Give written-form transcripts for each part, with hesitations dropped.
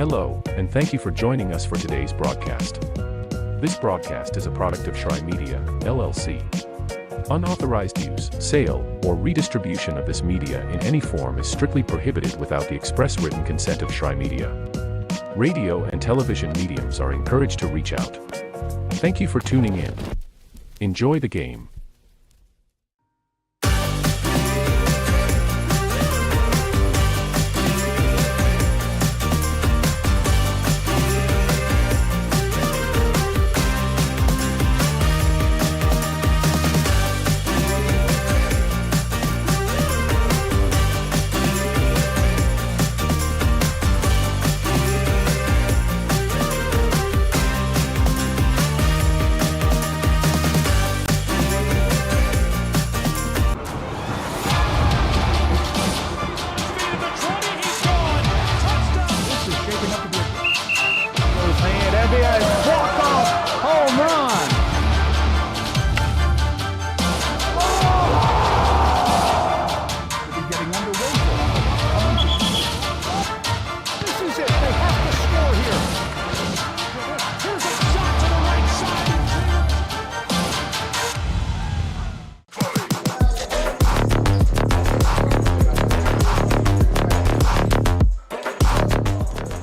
Hello, and thank you for joining us for today's broadcast. This broadcast is a product of Shawnee Media, LLC. Unauthorized use, sale, or redistribution of this media in any form is strictly prohibited without the express written consent of Shawnee Media. Radio and television mediums are encouraged to reach out. Thank you for tuning in. Enjoy the game.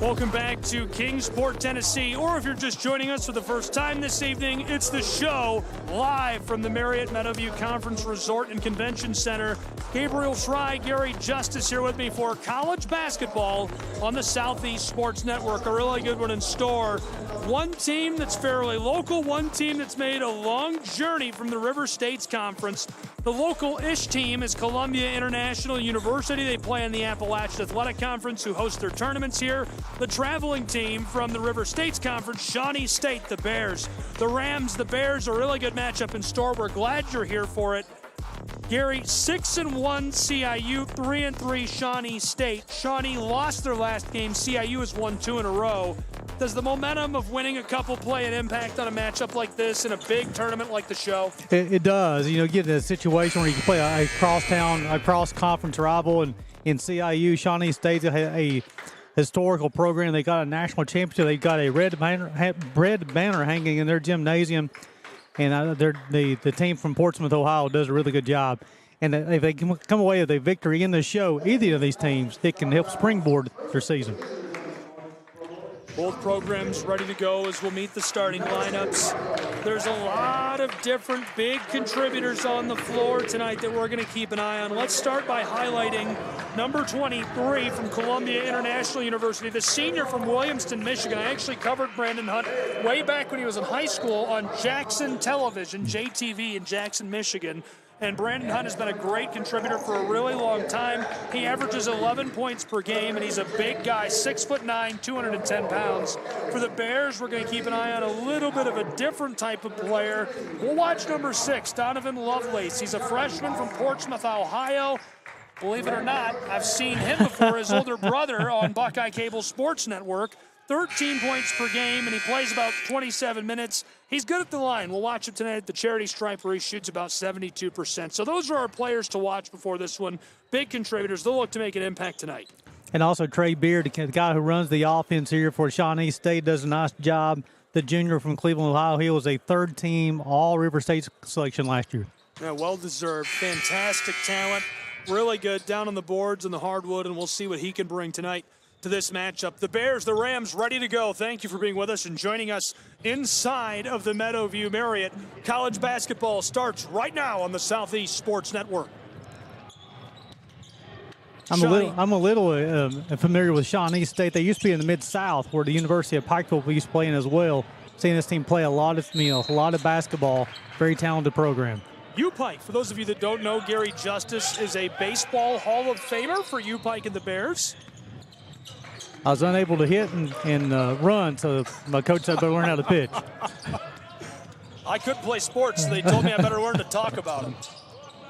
Welcome back to Kingsport, Tennessee, or if you're just joining us for the first time this evening, it's the show live from the Marriott Meadowview Conference Resort and Convention Center. Gabriel Schrei, Gary Justice here with me for college basketball on the Southeast Sports Network. A really good one in store. One team that's fairly local, one team that's made a long journey from the River States Conference. The local-ish team is Columbia International University. They play in the Appalachian Athletic Conference, who host their tournaments here. The traveling team from the River States Conference, Shawnee State, the Bears. The Rams, the Bears, a really good matchup in store. We're glad you're here for it. Gary, 6-1 CIU, 3-3 Shawnee State. Shawnee lost their last game. CIU has won 2 in a row. Does the momentum of winning a couple play an impact on a matchup like this in a big tournament like the show? It does. You know, get in a situation where you can play a cross-conference rival, and in CIU, Shawnee State's a historical program. They got a national championship. They got a red banner hanging in their gymnasium, and the team from Portsmouth, Ohio, does a really good job. And if they can come away with a victory in the show, either of these teams, it can help springboard their season. Both programs ready to go as we'll meet the starting lineups. There's a lot of different big contributors on the floor tonight that we're going to keep an eye on. Let's start by highlighting number 23 from Columbia International University, the senior from Williamston, Michigan. I actually covered Brandon Hunt way back when he was in high school on Jackson Television, JTV in Jackson, Michigan. And Brandon Hunt has been a great contributor for a really long time. He averages 11 points per game, and he's a big guy, 6'9", 210 pounds. For the Bears, we're going to keep an eye on a little bit of a different type of player. We'll watch number 6, Donovan Lovelace. He's a freshman from Portsmouth, Ohio. Believe it or not, I've seen him before, his older brother, on Buckeye Cable Sports Network. 13 points per game, and he plays about 27 minutes. He's good at the line. We'll watch him tonight at the charity stripe where he shoots about 72%. So those are our players to watch before this one. Big contributors. They'll look to make an impact tonight. And also Trey Beard, the guy who runs the offense here for Shawnee State, does a nice job. The junior from Cleveland, Ohio. He was a third-team All-River State selection last year. Yeah, well-deserved. Fantastic talent. Really good down on the boards and the hardwood, and we'll see what he can bring tonight to this matchup. The Bears, the Rams, ready to go. Thank you for being with us and joining us inside of the Meadowview Marriott. College basketball starts right now on the Southeast Sports Network. I'm a little familiar with Shawnee State. They used to be in the Mid-South, where the University of Pikeville used to play in as well. Seeing this team play a lot of basketball. Very talented program. U-Pike, for those of you that don't know, Gary Justice is a baseball Hall of Famer for U-Pike and the Bears. I was unable to hit and run, so my coach said I better learn how to pitch. I couldn't play sports, so they told me I better learn to talk about them.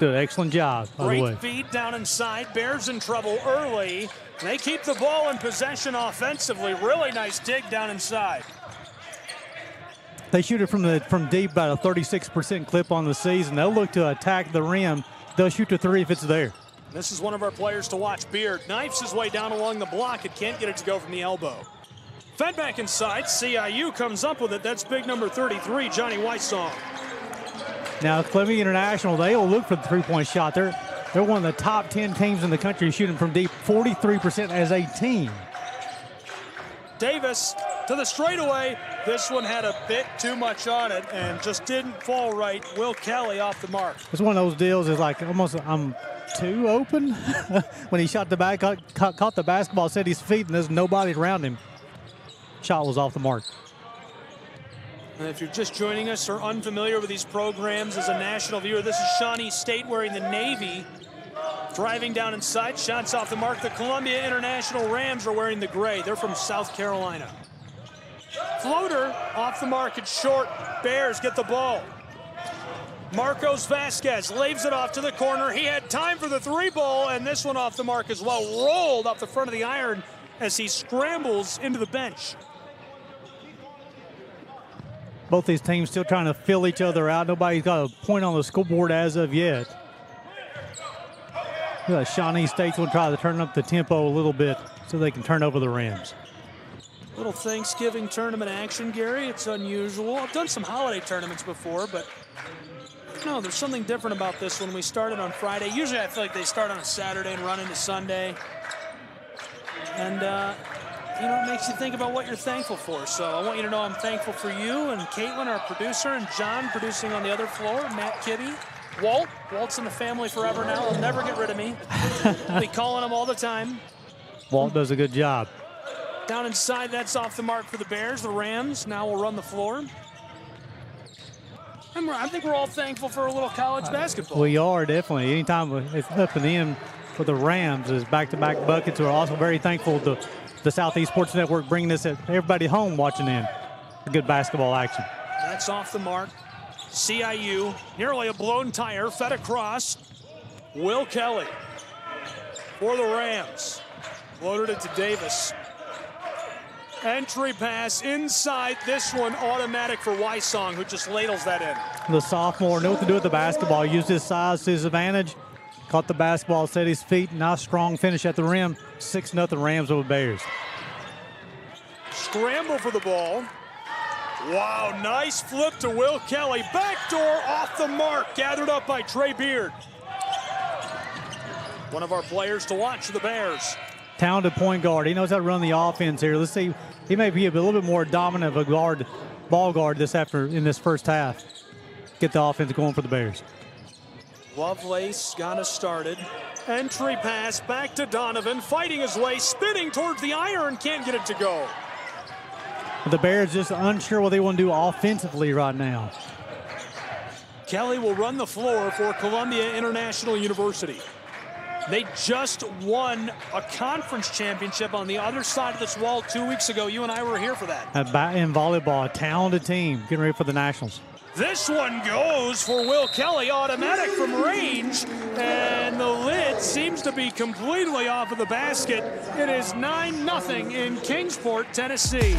Did an excellent job, by the way. Great feed down inside. Bears in trouble early. They keep the ball in possession offensively. Really nice dig down inside. They shoot it from deep, about a 36% clip on the season. They'll look to attack the rim. They'll shoot the three if it's there. This is one of our players to watch, Beard. Knifes his way down along the block and can't get it to go from the elbow. Fed back inside. CIU comes up with it. That's big number 33, Johnny Weissong. Now, Columbia International, they will look for the three-point shot. They're one of the top 10 teams in the country shooting from deep, 43% as a team. Davis to the straightaway. This one had a bit too much on it and just didn't fall right. Will Kelly off the mark. It's one of those deals is like almost I'm too open. When he shot the back, caught the basketball, set his feet, and there's nobody around him. Shot was off the mark. And if you're just joining us or unfamiliar with these programs as a national viewer, this is Shawnee State wearing the Navy. Driving down inside, shots off the mark. The Columbia International Rams are wearing the gray. They're from South Carolina. Floater off the mark, it's short. Bears get the ball. Marcos Vasquez laves it off to the corner. He had time for the three ball, and this one off the mark as well. Rolled off the front of the iron as he scrambles into the bench. Both these teams still trying to fill each other out. Nobody's got a point on the scoreboard as of yet. Shawnee State's will try to turn up the tempo a little bit so they can turn over the Rams. Little Thanksgiving tournament action, Gary. It's unusual. I've done some holiday tournaments before, but no, there's something different about this one. We started on Friday. Usually I feel like they start on a Saturday and run into Sunday. And, you know, it makes you think about what you're thankful for. So I want you to know I'm thankful for you and Caitlin, our producer, and John producing on the other floor, Matt Kibbe. Walt's in the family forever now. He'll never get rid of me. I'll be calling him all the time. Walt does a good job. Down inside, that's off the mark for the Bears. The Rams now will run the floor. And I think we're all thankful for a little college basketball. We are, definitely. Anytime it's up and in for the Rams is back-to-back buckets. We're also very thankful to the Southeast Sports Network bringing this at everybody home watching in. Good basketball action. That's off the mark. CIU, nearly a blown tire, fed across. Will Kelly for the Rams. Floated it to Davis. Entry pass inside. This one automatic for Weissong, who just ladles that in. The sophomore knew what to do with the basketball. Used his size to his advantage. Caught the basketball, set his feet. Nice strong finish at the rim. 6-0 Rams over Bears. Scramble for the ball. Wow, nice flip to Will Kelly. Backdoor off the mark. Gathered up by Trey Beard. One of our players to watch for the Bears. Talented point guard. He knows how to run the offense here. Let's see. He may be a little bit more dominant of a ball guard in this first half. Get the offense going for the Bears. Lovelace got us started. Entry pass back to Donovan, fighting his way, spinning towards the iron, can't get it to go. The Bears just unsure what they want to do offensively right now. Kelly will run the floor for Columbia International University. They just won a conference championship on the other side of this wall 2 weeks ago. You and I were here for that. In volleyball, a talented team getting ready for the Nationals. This one goes for Will Kelly, automatic from range, and the lid seems to be completely off of the basket. It is 9-0 in Kingsport, Tennessee.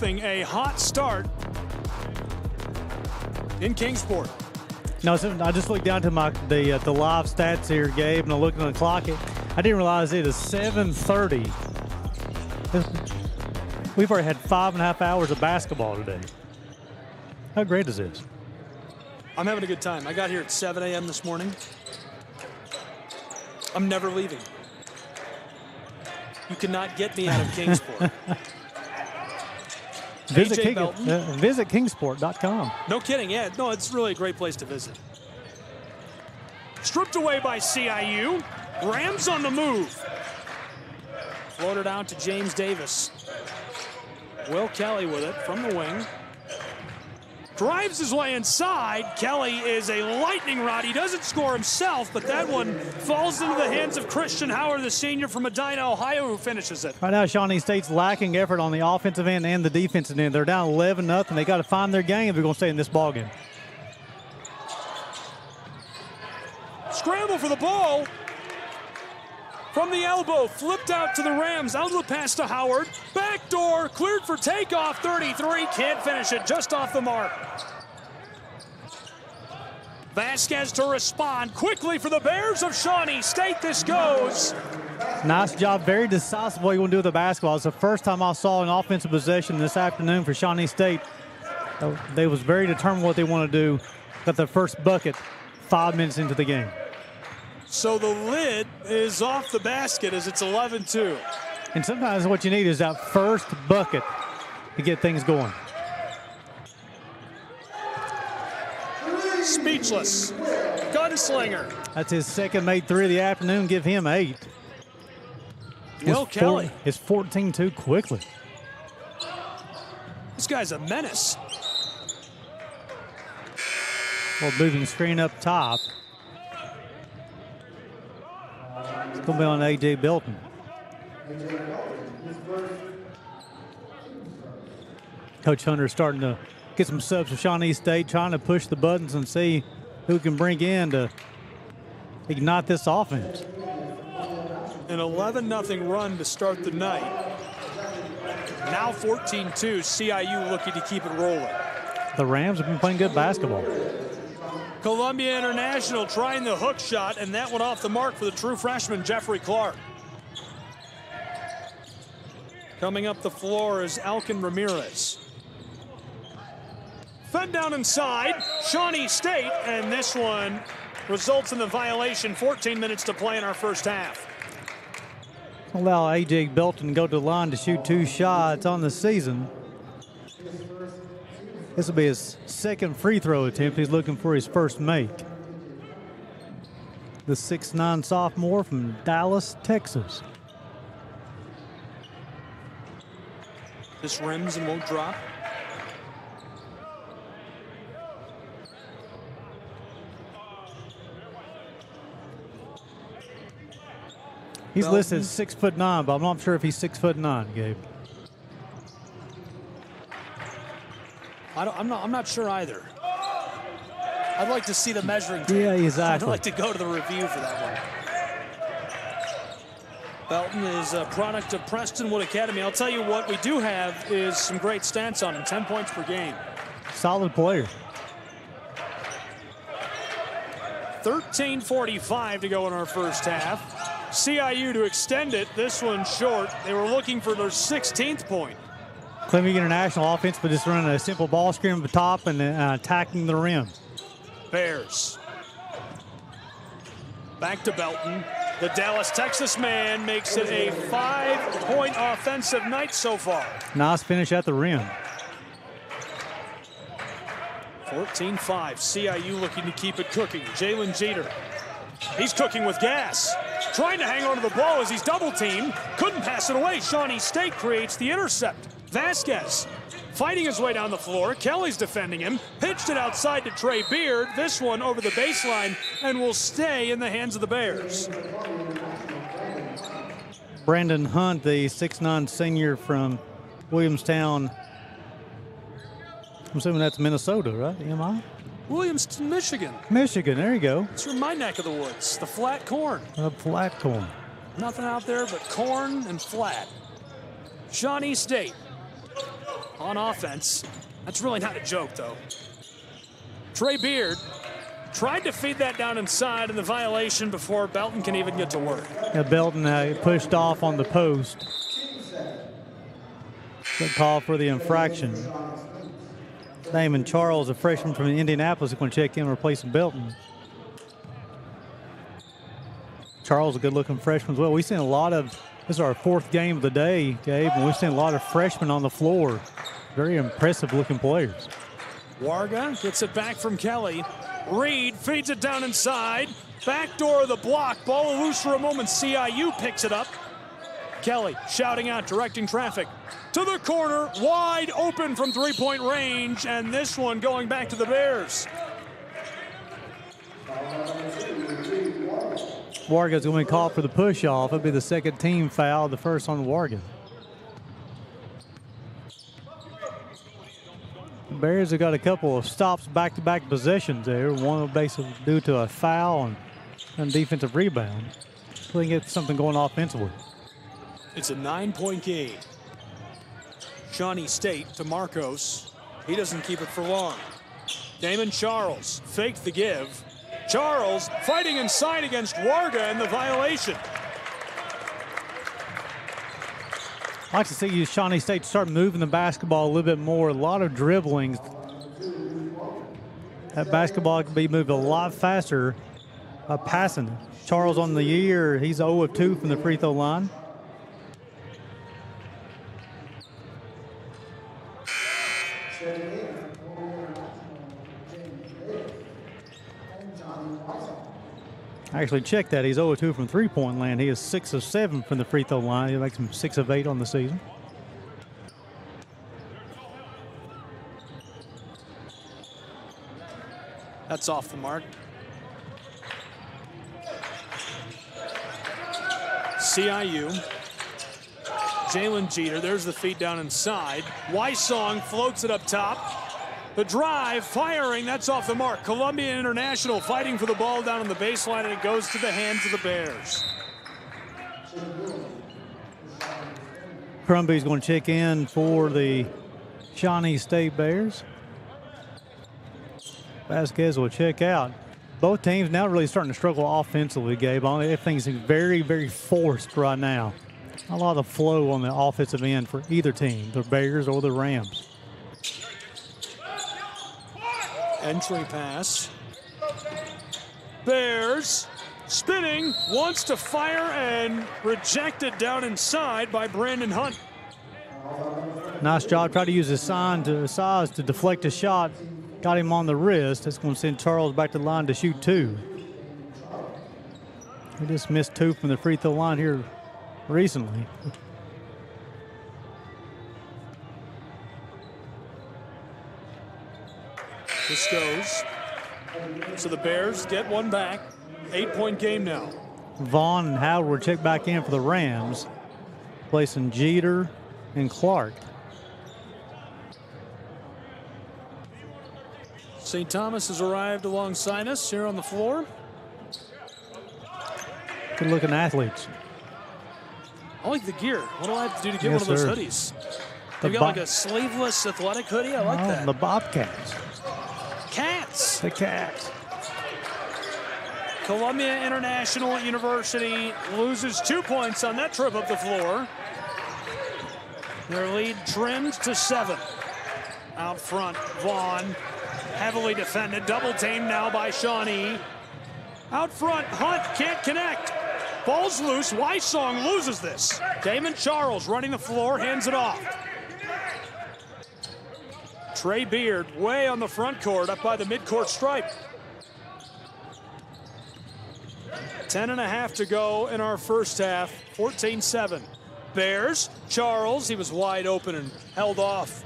A hot start in Kingsport. No, so I just looked down to the live stats here, Gabe, and I looked on the clock. I didn't realize it is 7:30. We've already had 5.5 hours of basketball today. How great is this? I'm having a good time. I got here at 7 a.m. this morning. I'm never leaving. You cannot get me out of Kingsport. Visit Kingsport.com. No kidding, yeah. No, it's really a great place to visit. Stripped away by CIU. Rams on the move. Floated out to James Davis. Will Kelly with it from the wing. drives his way inside. Kelly is a lightning rod. He doesn't score himself, but that one falls into the hands of Christian Howard, the senior from Medina, Ohio, who finishes it. Right now, Shawnee State's lacking effort on the offensive end and the defensive end. They're down 11-0. They got to find their game if they're going to stay in this ballgame. Scramble for the ball. From the elbow, flipped out to the Rams. Outlet pass to Howard. Backdoor, cleared for takeoff. 33, can't finish it, just off the mark. Vasquez to respond quickly for the Bears of Shawnee State. This goes. Nice job, very decisive what you want to do with the basketball. It's the first time I saw an offensive possession this afternoon for Shawnee State. They was very determined what they want to do. Got the first bucket 5 minutes into the game. So the lid is off the basket as it's 11-2. And sometimes what you need is that first bucket to get things going. Speechless. Gunslinger. That's his second made three of the afternoon. Give him 8. Will Kelly. It's 14-2 quickly. This guy's a menace. Well, moving screen up top. It's going to be on A.J. Belton. Coach Hunter starting to get some subs for Shawnee State, trying to push the buttons and see who can bring in to ignite this offense. An 11-0 run to start the night. Now 14-2, CIU looking to keep it rolling. The Rams have been playing good basketball. Columbia International trying the hook shot, and that went off the mark for the true freshman, Jeffrey Clark. Coming up the floor is Alkin Ramirez. Fed down inside, Shawnee State, and this one results in the violation. 14 minutes to play in our first half. Allow A.J. Belton to go to the line to shoot 2 shots on the season. This will be his second free throw attempt. He's looking for his first make. The 6'9" sophomore from Dallas, Texas. This rims and won't drop. He's Belton. listed as 6'9", but I'm not sure if he's 6'9", Gabe. I'm not sure either. I'd like to see the measuring tape. Yeah, exactly. I'd like to go to the review for that one. Belton is a product of Prestonwood Academy. I'll tell you what we do have is some great stats on him. 10 points per game. Solid player. 13:45 to go in our first half. CIU to extend it. This one short. They were looking for their 16th point. Columbia International offense, but just running a simple ball screen at the top and attacking the rim. Bears. Back to Belton. The Dallas, Texas man makes it a 5-point offensive night so far. Nice finish at the rim. 14-5. CIU looking to keep it cooking. Jalen Jeter. He's cooking with gas. Trying to hang on to the ball as he's double teamed. Couldn't pass it away. Shawnee State creates the intercept. Vasquez fighting his way down the floor. Kelly's defending him. Pitched it outside to Trey Beard. This one over the baseline and will stay in the hands of the Bears. Brandon Hunt, the 6'9" senior from Williamstown. I'm assuming that's Minnesota, right? Am I? Williamston, Michigan. Michigan, there you go. It's from my neck of the woods, the flat corn. Flat corn. Nothing out there but corn and flat. Shawnee State on offense. That's really not a joke, though. Trey Beard tried to feed that down inside in the violation before Belton can even get to work. Yeah, Belton pushed off on the post. Good call for the infraction. Damon Charles, a freshman from Indianapolis, is going to check in and replace Belton. Charles, a good-looking freshman as well. We've seen a lot of, this is our 4th game of the day, Gabe, and we've seen a lot of freshmen on the floor. Very impressive-looking players. Warga gets it back from Kelly. Reed feeds it down inside. Backdoor of the block. Ball loose for a moment. CIU picks it up. Kelly shouting out, directing traffic to the corner, wide open from three-point range, and this one going back to the Bears. Warga's going to be called for the push-off. It'll be the second team foul, the first on Warga. The Bears have got a couple of stops back-to-back possessions there. One basically due to a foul and defensive rebound. So they can get something going offensively. It's a 9-point game. Shawnee State to Marcos. He doesn't keep it for long. Damon Charles faked the give. Charles fighting inside against Warga and the violation. I'd like to see Shawnee State start moving the basketball a little bit more. A lot of dribblings. That basketball can be moved a lot faster passing. Charles on the year, he's 0 of 2 from the free throw line. Actually, check that. He's 0 of 2 from three-point land. He is 6 of 7 from the free throw line. He makes him 6 of 8 on the season. That's off the mark. CIU. Jalen Jeter, there's the feed down inside. Wysong floats it up top. The drive, firing, that's off the mark. Columbia International fighting for the ball down on the baseline, and it goes to the hands of the Bears. Crumby's going to check in for the Shawnee State Bears. Vasquez will check out. Both teams now really starting to struggle offensively, Gabe. Everything's very, very forced right now. A lot of flow on the offensive end for either team, the Bears or the Rams. Entry pass. Bears spinning, wants to fire and rejected down inside by Brandon Hunt. Nice job. Tried to use his size to deflect a shot. Got him on the wrist. That's going to send Charles back to the line to shoot 2. He just missed 2 from the free throw line here recently. This goes. So the Bears get one back. 8-point game now. Vaughn and Howard will check back in for the Rams, placing Jeter and Clark. St. Thomas has arrived alongside us here on the floor. Good looking athletes. I like the gear. What do I have to do to get Yes, one of those sir. hoodies? They've got like a sleeveless athletic hoodie. I like that. The Bobcats. Cats. The Cats. Columbia International University loses 2 points on that trip up the floor. Their lead trimmed to 7. Out front, Vaughn, heavily defended, double teamed now by Shawnee. Out front, Hunt can't connect. Ball's loose, Wysong loses this. Damon Charles running the floor, hands it off. Trey Beard way on the front court, up by the midcourt stripe. 10.5 to go in our first half, 14-7. Bears, Charles, he was wide open and held off.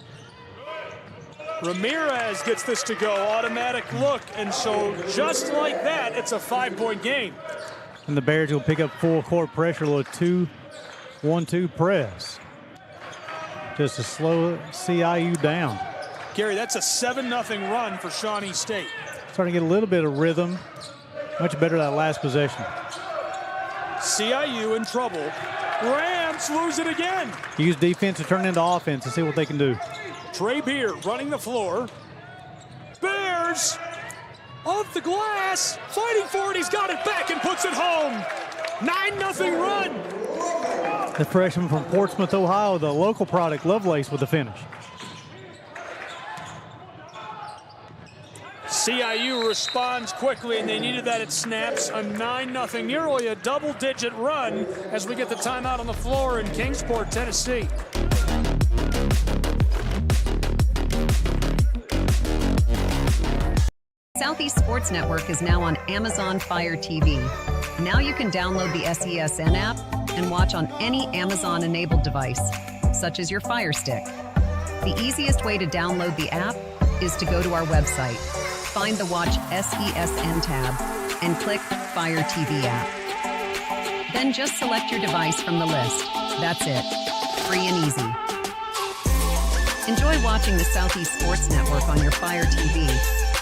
Ramirez gets this to go, automatic look, and so just like that, it's a 5-point game. And the Bears will pick up full court pressure, a little 2-1-2 press. Just to slow CIU down. Gary, that's a 7-0 run for Shawnee State. Starting to get a little bit of rhythm. Much better that last possession. CIU in trouble. Rams lose it again. Use defense to turn it into offense and see what they can do. Trey Beard running the floor. Bears off the glass, fighting for it. He's got it back and puts it home. 9-0 run. The freshman from Portsmouth, Ohio, the local product, Lovelace, with the finish. CIU responds quickly, and they needed that at snaps. A 9-0, nearly a double-digit run as we get the timeout on the floor in Kingsport, Tennessee. Southeast Sports Network is now on Amazon Fire TV. Now you can download the SESN app, and watch on any Amazon-enabled device, such as your Fire Stick. The easiest way to download the app is to go to our website, find the Watch SESN tab, and click Fire TV app. Then just select your device from the list. That's it. Free and easy. Enjoy watching the Southeast Sports Network on your Fire TV,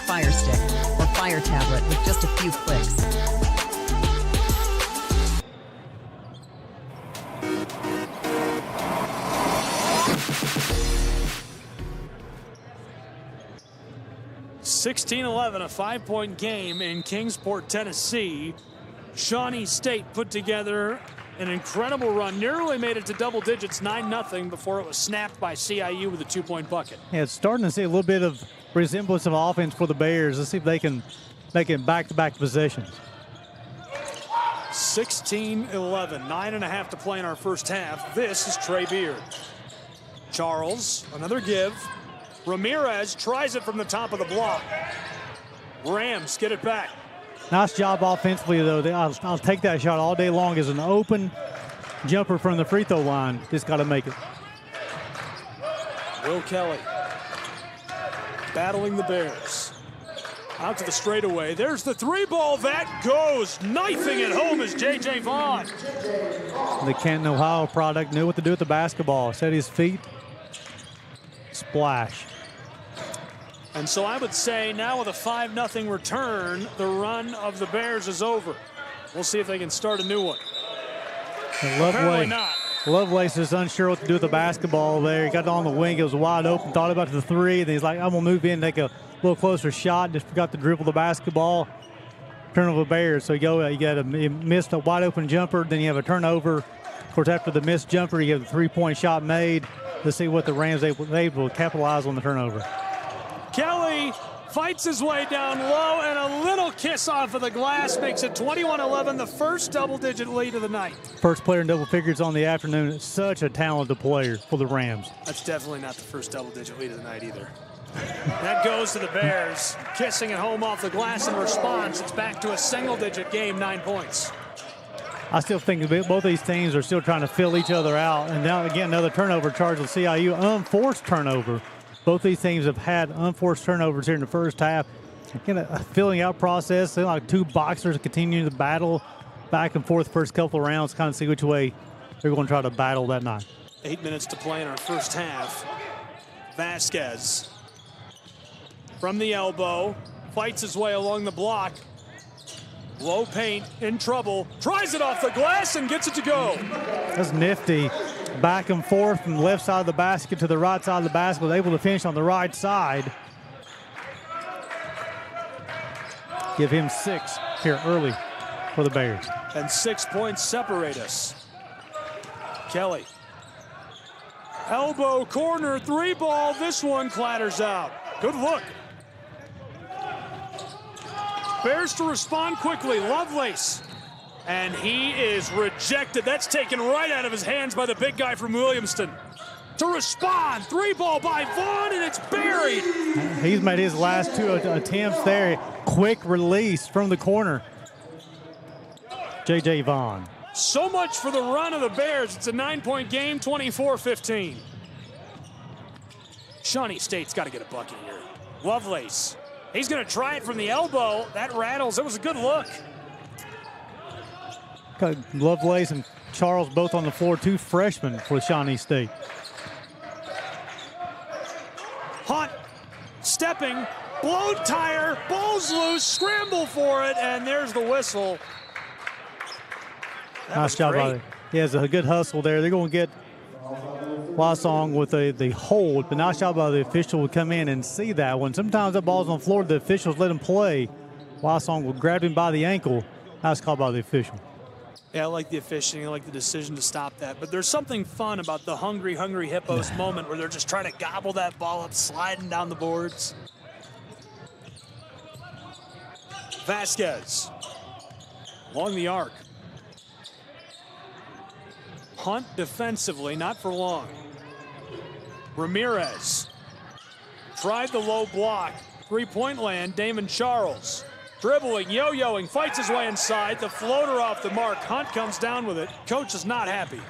Fire Stick, or Fire tablet with just a few clicks. (16-11), a 5-point game in Kingsport, Tennessee. Shawnee State put together an incredible run, nearly made it to double digits, 9-0, before it was snapped by CIU with a 2-point bucket. Yeah, it's starting to see a little bit of resemblance of offense for the Bears. Let's see if they can make it back-to-back possessions. 16-11, 9.5 to play in our first half. This is Trey Beard. Charles, another give. Ramirez tries it from the top of the block. Rams get it back. Nice job offensively, though. I'll take that shot all day long as an open jumper from the free throw line. Just got to make it. Will Kelly battling the Bears. Out to the straightaway. There's the three ball. That goes. Knifing it home is J.J. Vaughn. The Canton, Ohio product knew what to do with the basketball. Set his feet. Splash. And so I would say now with a 5-0 return, the run of the Bears is over. We'll see if they can start a new one. Apparently not. Lovelace is unsure what to do with the basketball there. He got it on the wing. It was wide open. Thought about the three. Then he's like, I'm going to move in, take a little closer shot. Just forgot to dribble the basketball. Turnover Bears. So you missed a wide open jumper. Then you have a turnover. Of course, after the missed jumper, you have the 3-point shot made. Let's see what the Rams able to capitalize on the turnover. Kelly fights his way down low, and a little kiss off of the glass makes it 21-11, the first double-digit lead of the night. First player in double figures on the afternoon. Such a talented player for the Rams. That's definitely not the first double-digit lead of the night either. That goes to the Bears, kissing it home off the glass in response. It's back to a single-digit game, 9 points. I still think both these teams are still trying to fill each other out. And now, again, another turnover charge with CIU, unforced turnover. Both these teams have had unforced turnovers here in the first half. Again, a filling out process. They're like two boxers continuing to battle back and forth first couple of rounds, kind of see which way they're going to try to battle that night. 8 minutes to play in our first half. Vasquez from the elbow, fights his way along the block. Low paint, in trouble, tries it off the glass and gets it to go. That's nifty. Back and forth from the left side of the basket to the right side of the basket, able to finish on the right side. Give him 6 here early for the Bears. And 6 points separate us. Kelly. Elbow corner, three ball. This one clatters out. Good look. Bears to respond quickly. Lovelace. And he is rejected. That's taken right out of his hands by the big guy from Williamston. To respond, three ball by Vaughn, and it's buried. He's made his last 2 attempts there. Quick release from the corner. J.J. Vaughn. So much for the run of the Bears. It's a 9-point game, 24-15. Shawnee State's got to get a bucket here. Lovelace. He's going to try it from the elbow. That rattles. It was a good look. Got Lovelace and Charles both on the floor, 2 freshmen for Shawnee State. Hunt stepping, blown tire, ball's loose, scramble for it, and there's the whistle. Nice job by it. He has a good hustle there. They're going to get Wasong with the hold, but nice job by the official would come in and see that one. Sometimes that ball's on the floor, the officials let him play. Wasong will grab him by the ankle. Nice call by the official. Yeah, I like the officiating. I like the decision to stop that. But there's something fun about the hungry hippos moment where they're just trying to gobble that ball up, sliding down the boards. Vasquez along the arc. Hunt defensively, not for long. Ramirez tried the low block. 3-point land, Damon Charles. Dribbling, yo-yoing, fights his way inside. The floater off the mark. Hunt comes down with it. Coach is not happy.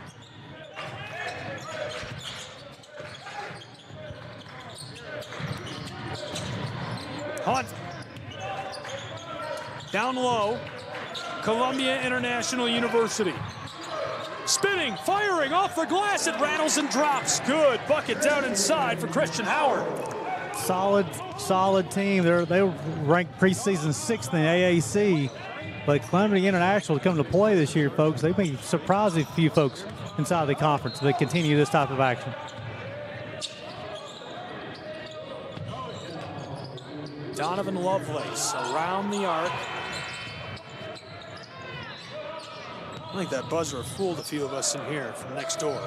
Hunt. Down low. Columbia International University. Spinning, firing off the glass. It rattles and drops. Good bucket down inside for Christian Howard. Solid team. They were ranked preseason 6th in the AAC, but Columbia International come to play this year, folks. They've been surprising a few folks inside the conference. They continue this type of action. Donovan Lovelace around the arc. I think that buzzer fooled a few of us in here from next door.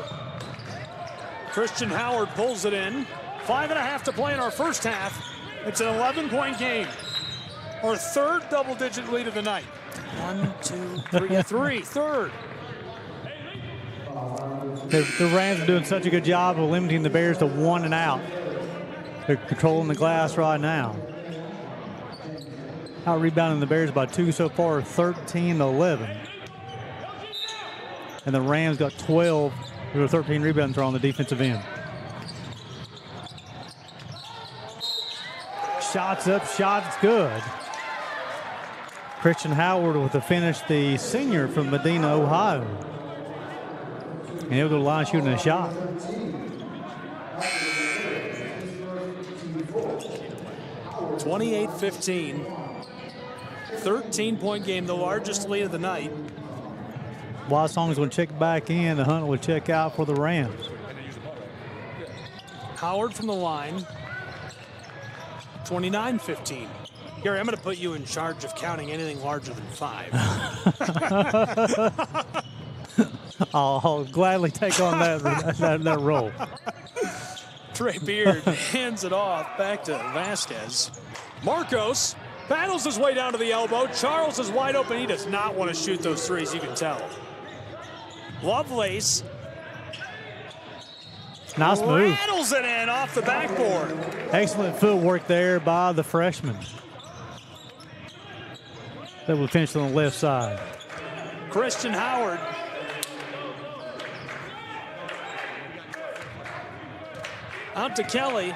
Christian Howard pulls it in. 5.5 to play in our first half. It's an 11-point game. Our third double-digit lead of the night. 1, 2, 3, third. The Rams are doing such a good job of limiting the Bears to 1 and out. They're controlling the glass right now. Out rebounding the Bears by 2 so far, 13-11. And the Rams got 12 with 13 rebounds on the defensive end. Shots up, shots good. Christian Howard with the finish, the senior from Medina, Ohio. And he'll go to the line shooting a shot. (28-15). 13-point game, the largest lead of the night. Wysong's going to check back in. The Hunt will check out for the Rams. Howard from the line. 29-15. Gary, I'm going to put you in charge of counting anything larger than 5. I'll gladly take on that role. Trey Beard hands it off back to Vasquez. Marcos battles his way down to the elbow. Charles is wide open. He does not want to shoot those threes, you can tell. Lovelace. Nice move. Rattles it in off the backboard. Excellent footwork there by the freshman. That will finish on the left side. Christian Howard. Out to Kelly.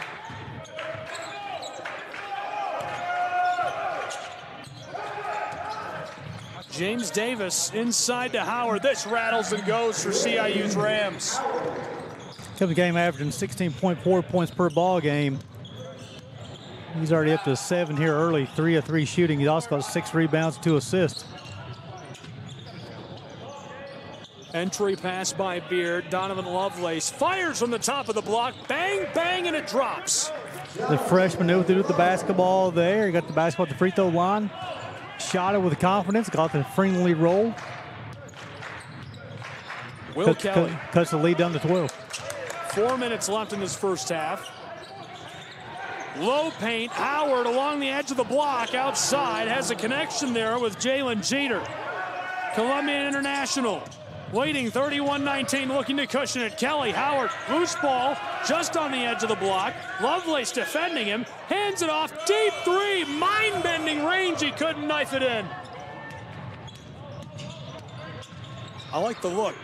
James Davis inside to Howard. This rattles and goes for CIU's Rams. Kept the game averaging 16.4 points per ball game. He's already up to 7 here early, 3 of 3 shooting. He's also got 6 rebounds, 2 assists. Entry pass by Beard. Donovan Lovelace fires from the top of the block. Bang, bang, and it drops. The freshman knew what to do with the basketball there. He got the basketball at the free throw line. Shot it with confidence. Got the friendly roll. Will Kelly cuts the lead down to 12. 4 minutes left in this first half. Low paint. Howard along the edge of the block outside. Has a connection there with Jalen Jeter. Columbia International waiting 31-19, looking to cushion it. Kelly, Howard, loose ball just on the edge of the block. Lovelace defending him. Hands it off. Deep three. Mind-bending range. He couldn't knife it in. I like the look.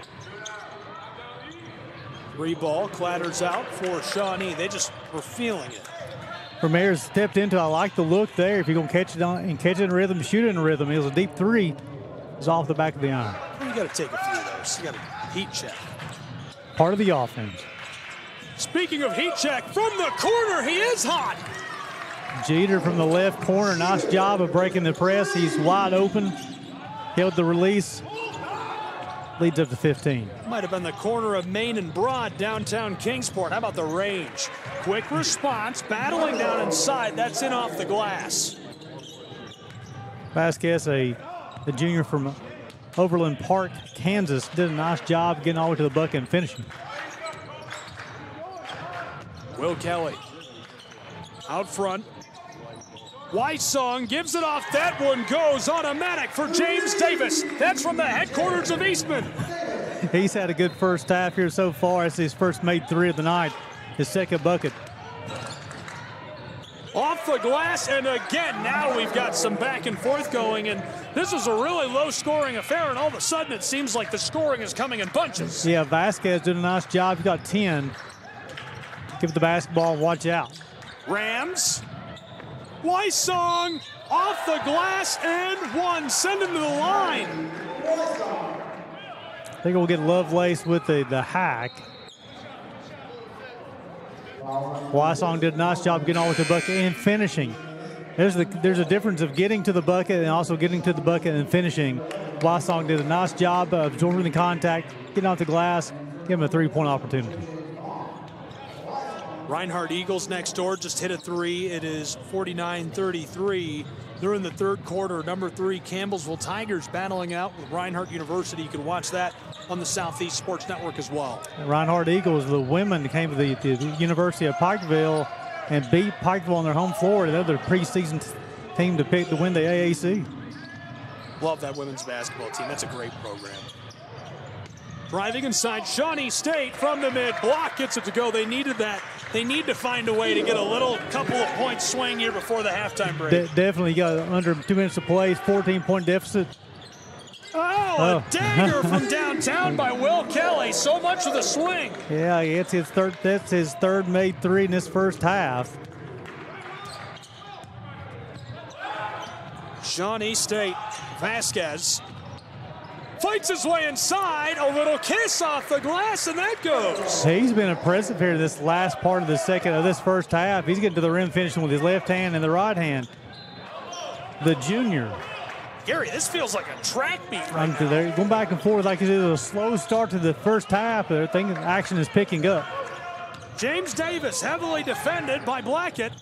Three ball clatters out for Shawnee. They just were feeling it. Ramirez stepped into. I like the look there. If you're gonna catch it in rhythm, shoot it in rhythm. It was a deep three. It's off the back of the iron. You got to take a few of those. You got to heat check. Part of the offense. Speaking of heat check, from the corner, he is hot. Jeter from the left corner. Nice job of breaking the press. He's wide open. Held the release. Leads up to 15. Might have been the corner of Main and Broad, downtown Kingsport. How about the range? Quick response, battling down inside. That's in off the glass. Vasquez, the junior from Overland Park, Kansas, did a nice job getting all the way to the bucket and finishing. Will Kelly out front. Wysong gives it off. That one goes automatic for James Davis. That's from the headquarters of Eastman. He's had a good first half here so far. It's his first made 3 of the night, his second bucket. Off the glass, and again, now we've got some back and forth going, and this is a really low-scoring affair, and all of a sudden it seems like the scoring is coming in bunches. Yeah, Vasquez did a nice job. He got 10. Give the basketball and watch out. Rams. Wysong off the glass and one. Send him to the line. I think we'll get Lovelace with the hack. Wysong did a nice job getting on with the bucket and finishing. There's a difference of getting to the bucket and also getting to the bucket and finishing. Wysong did a nice job of absorbing the contact, getting off the glass, give him a three-point opportunity. Reinhardt Eagles next door just hit a three. It is 49-33. They're in the third quarter. Number 3, Campbellsville Tigers battling out with Reinhardt University. You can watch that on the Southeast Sports Network as well. Reinhardt Eagles, the women came to the University of Pikeville and beat Pikeville on their home floor. They're the preseason team to pick to win the AAC. Love that women's basketball team. That's a great program. Driving inside Shawnee State from the mid-block, gets it to go. They needed that. They need to find a way to get a little couple of points swing here before the halftime break. Definitely got under 2 minutes to play, 14-point deficit. Oh, a dagger from downtown by Will Kelly. So much of the swing. Yeah, it's his third. That's his third made three in this first half. Shawnee State, Vasquez fights his way inside, a little kiss off the glass, and that goes. He's been impressive here this last part of this first half. He's getting to the rim, finishing with his left hand and the right hand. The junior. Gary, this feels like a track meet right now. They're going back and forth like it was a slow start to the first half. I think action is picking up. James Davis heavily defended by Blackett.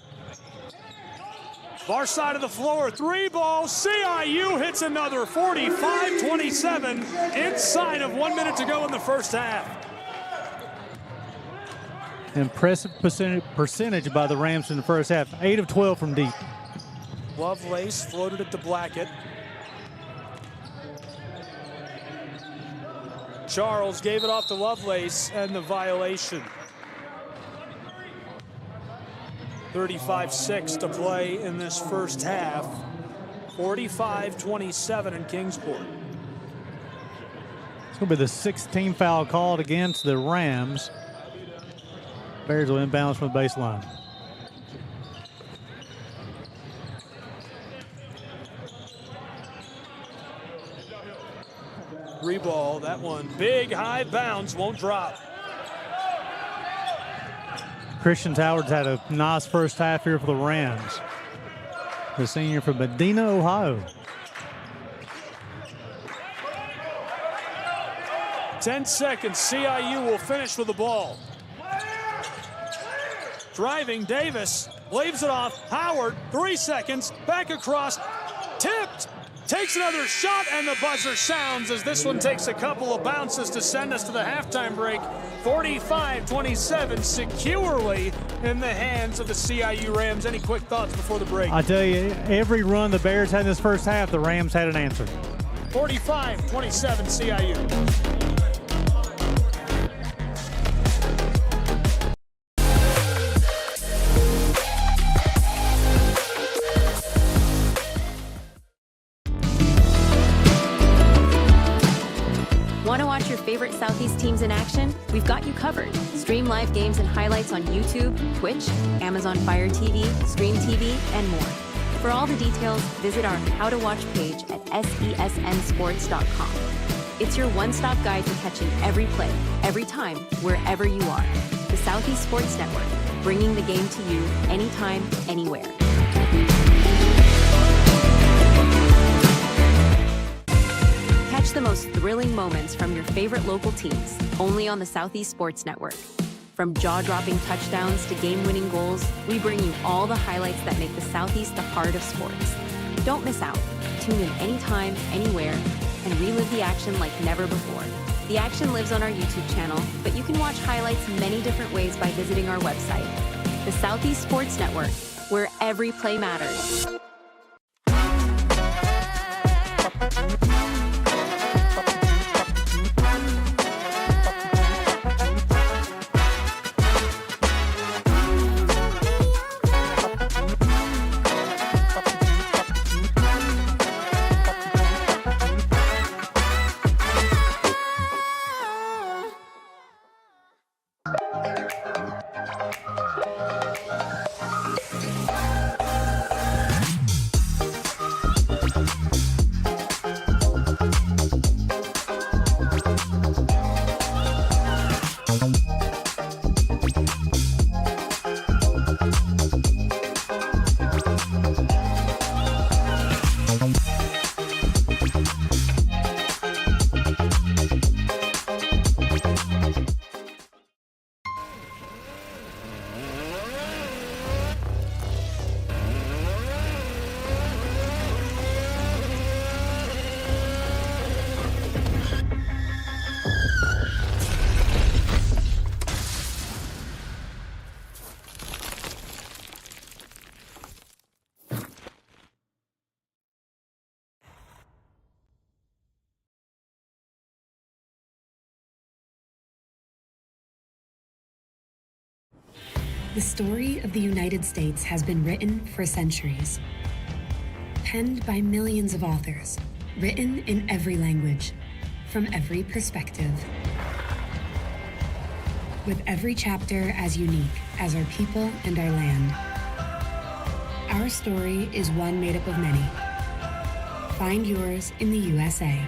Far side of the floor, 3 ball. CIU hits another 45-27 inside of 1 minute to go in the first half. Impressive percentage by the Rams in the first half. 8 of 12 from deep. Lovelace floated it to Blackett. Charles gave it off to Lovelace and the violation. 35-6 to play in this first half. 45-27 in Kingsport. It's going to be the 16th foul called against the Rams. Bears will inbounds from the baseline. Reball, that one big high bounce, won't drop. Christian Howard's had a nice first half here for the Rams. The senior from Medina, Ohio. 10 seconds, CIU will finish with the ball. Driving, Davis leaves it off. Howard, 3 seconds, back across, tipped, takes another shot, and the buzzer sounds as this one takes a couple of bounces to send us to the halftime break. 45-27, securely in the hands of the CIU Rams. Any quick thoughts before the break? I tell you, every run the Bears had in this first half, the Rams had an answer. 45-27 CIU. Want to watch your favorite Southeast teams in action? We've got you covered. Stream live games and highlights on YouTube, Twitch, Amazon Fire TV, Stream TV, and more. For all the details, visit our How to Watch page at sesnsports.com. It's your one-stop guide to catching every play, every time, wherever you are. The Southeast Sports Network, bringing the game to you anytime, anywhere. Catch the most thrilling moments from your favorite local teams, only on the Southeast Sports Network. From jaw-dropping touchdowns to game-winning goals, we bring you all the highlights that make the Southeast the heart of sports. Don't miss out. Tune in anytime, anywhere, and relive the action like never before. The action lives on our YouTube channel, but you can watch highlights many different ways by visiting our website. The Southeast Sports Network, where every play matters. The story of the United States has been written for centuries. Penned by millions of authors, written in every language, from every perspective. With every chapter as unique as our people and our land. Our story is one made up of many. Find yours in the USA.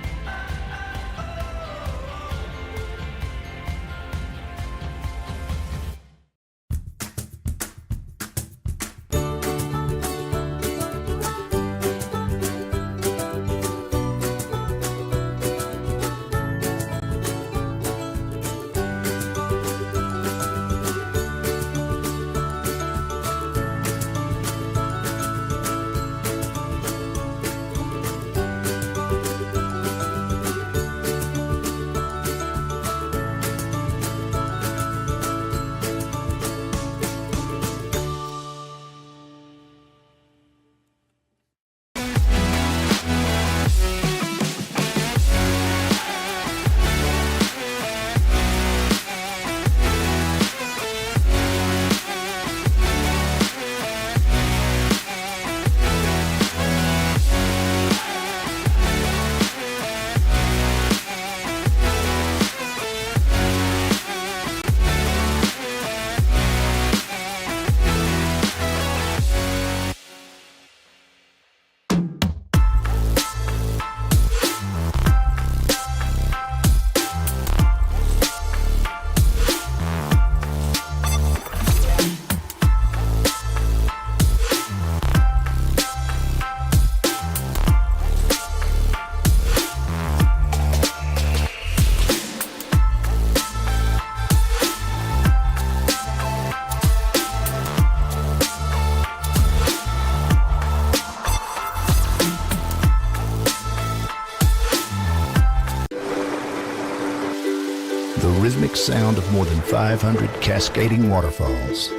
The rhythmic sound of more than 500 cascading waterfalls,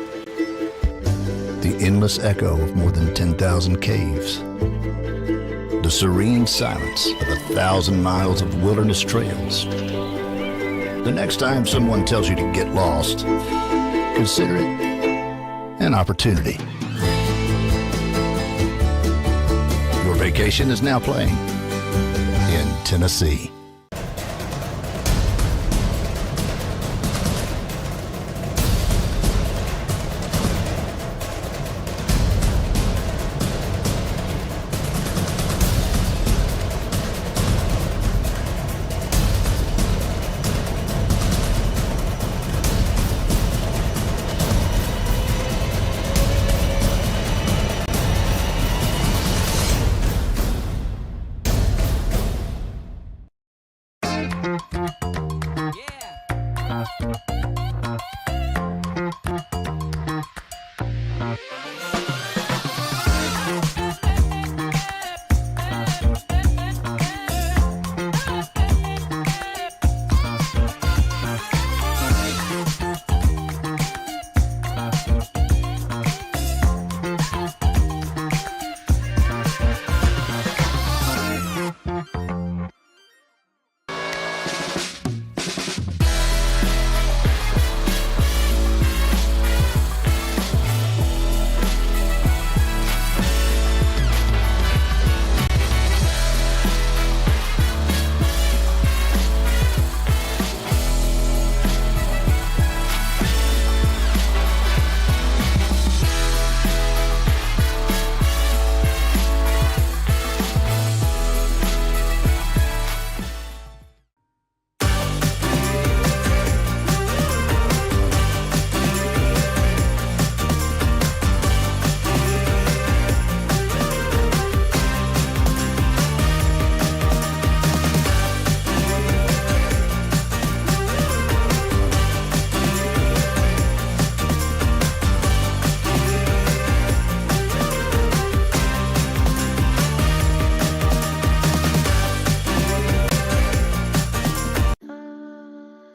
the endless echo of more than 10,000 caves, the serene silence of 1,000 miles of wilderness trails. The next time someone tells you to get lost, consider it an opportunity. Your vacation is now playing in Tennessee.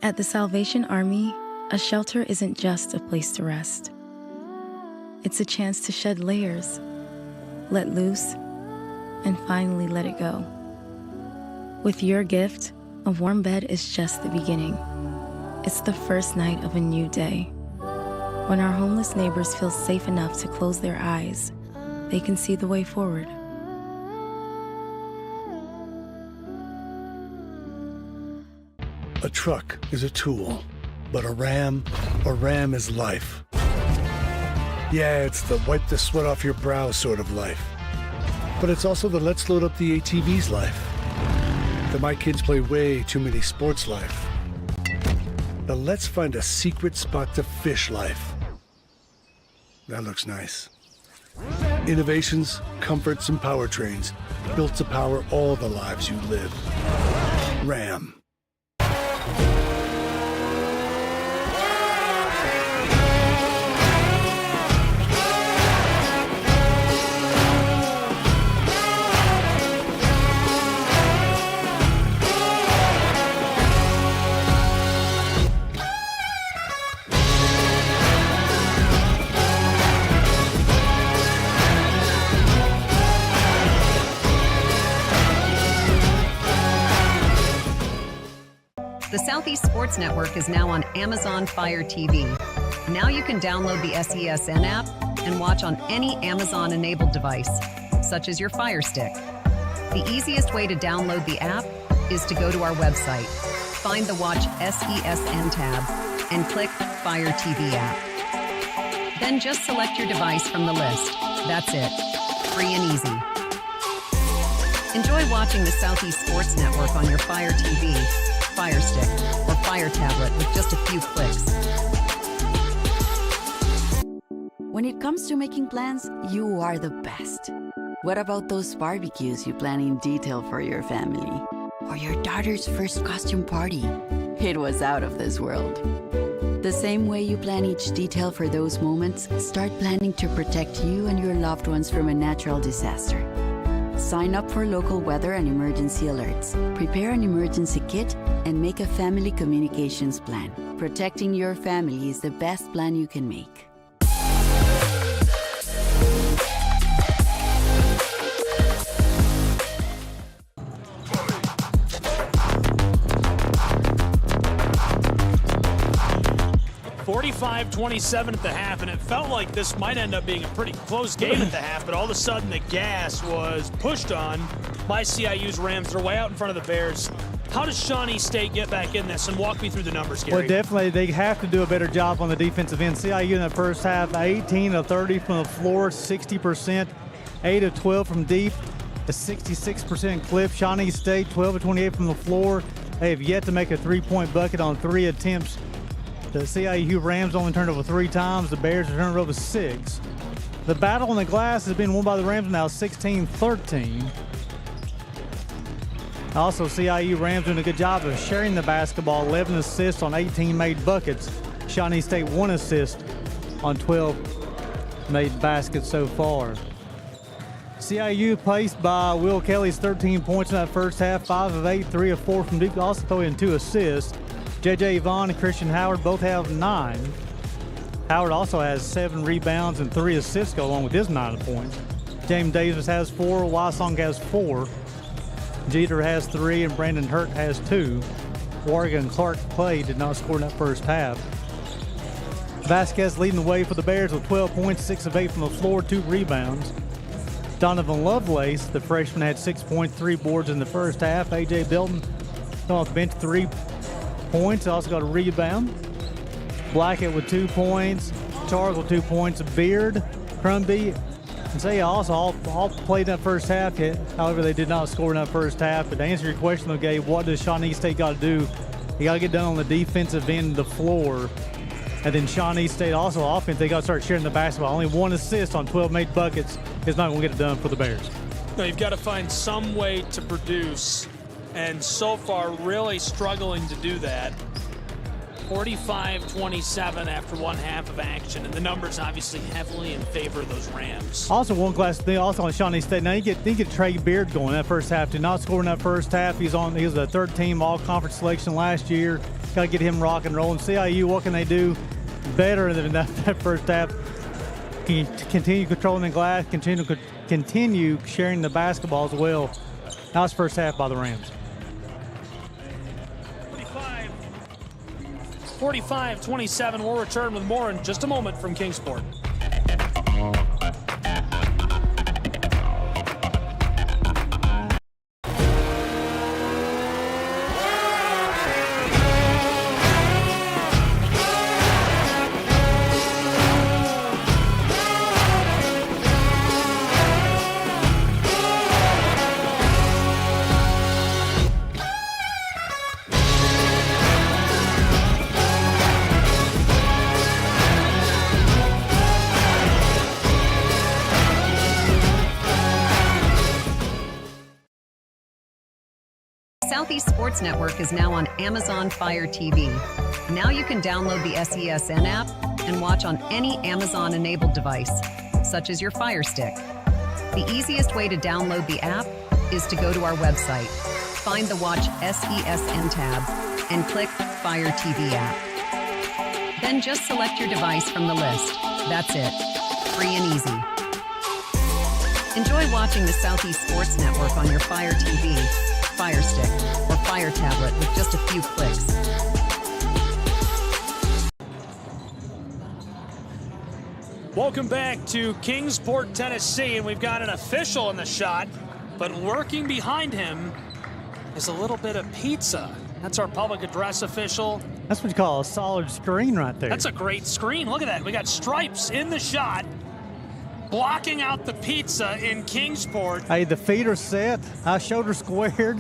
At the Salvation Army, a shelter isn't just a place to rest. It's a chance to shed layers, let loose, and finally let it go. With your gift, a warm bed is just the beginning. It's the first night of a new day. When our homeless neighbors feel safe enough to close their eyes, they can see the way forward. A truck is a tool, but a ram is life. Yeah, it's the wipe the sweat off your brow sort of life. But it's also the let's load up the ATV's life. The my kids play way too many sports life. The let's find a secret spot to fish life. That looks nice. Innovations, comforts, and powertrains built to power all the lives you live. Ram. The Southeast Sports Network is now on Amazon Fire TV. Now you can download the SESN app and watch on any Amazon-enabled device, such as your Fire Stick. The easiest way to download the app is to go to our website, find the Watch SESN tab, and click Fire TV app. Then just select your device from the list. That's it. Free and easy. Enjoy watching the Southeast Sports Network on your Fire TV, Fire Stick, or Fire Tablet with just a few clicks. When it comes to making plans, you are the best. What about those barbecues you plan in detail for your family? Or your daughter's first costume party? It was out of this world. The same way you plan each detail for those moments, start planning to protect you and your loved ones from a natural disaster. Sign up for local weather and emergency alerts. Prepare an emergency kit and make a family communications plan. Protecting your family is the best plan you can make. (45-27) at the half, and it felt like this might end up being a pretty close game at the half, but all of a sudden the gas was pushed on by CIU's Rams. They're way out in front of the Bears. How does Shawnee State get back in this? And walk me through the numbers, Gary. Well, definitely they have to do a better job on the defensive end. CIU in the first half, 18 of 30 from the floor, 60%, 8 of 12 from deep, a 66% clip. Shawnee State, 12 of 28 from the floor. They have yet to make a three-point bucket on 3 attempts. The CIU Rams only turned over 3 times. The Bears have turned over 6. The battle on the glass has been won by the Rams now 16-13. Also, CIU Rams doing a good job of sharing the basketball, 11 assists on 18 made buckets. Shawnee State 1 assist on 12 made baskets so far. CIU paced by Will Kelly's 13 points in that first half, 5 of 8, 3 of 4 from deep, also throwing in 2 assists. J.J. Vaughn and Christian Howard both have 9. Howard also has 7 rebounds and 3 assists go along with his 9 points. James Davis has 4, Wysong has 4. Jeter has 3, and Brandon Hurt has 2. Warrior and Clark Clay did not score in that first half. Vasquez leading the way for the Bears with 12 points, 6 of 8 from the floor, 2 rebounds. Donovan Lovelace, the freshman, had 6 points, 3 boards in the first half. A.J. Belton off the bench, 3 points, also got a rebound. Blackett with 2 points, Charles with 2 points, Beard, Crumby, and Say also all played that first half. However, they did not score in that first half. But to answer your question, though, Gabe, what does Shawnee State got to do? You got to get done on the defensive end of the floor. And then Shawnee State also offense, they got to start sharing the basketball. Only 1 assist on 12 made buckets is not going to get it done for the Bears. No, you've got to find some way to produce, and so far really struggling to do that. 45-27 after 1 half of action, and the numbers obviously heavily in favor of those Rams. Also, one class thing also on Shawnee State. Now you get Trey Beard going that first half. Did not score in that first half. He was the 3rd-team all-conference selection last year. Got to get him rock and rolling. CIU, what can they do better than that first half? Continue controlling the glass, continue sharing the basketball as well. Now it's first half by the Rams. 45-27. We'll return with more in just a moment from Kingsport. Southeast Sports Network is now on Amazon Fire TV. Now you can download the SESN app and watch on any Amazon-enabled device, such as your Fire Stick. The easiest way to download the app is to go to our website, find the Watch SESN tab, and click Fire TV app. Then just select your device from the list. That's it. Free and easy. Enjoy watching the Southeast Sports Network on your Fire TV, Fire Stick, or Fire tablet with just a few clicks. Welcome back to Kingsport, Tennessee, and we've got an official in the shot, but lurking behind him is a little bit of pizza. That's our public address official. That's what you call a solid screen right there. That's a great screen. Look at that. We got stripes in the shot, blocking out the pizza in Kingsport. Hey, the feet are set, high shoulder squared.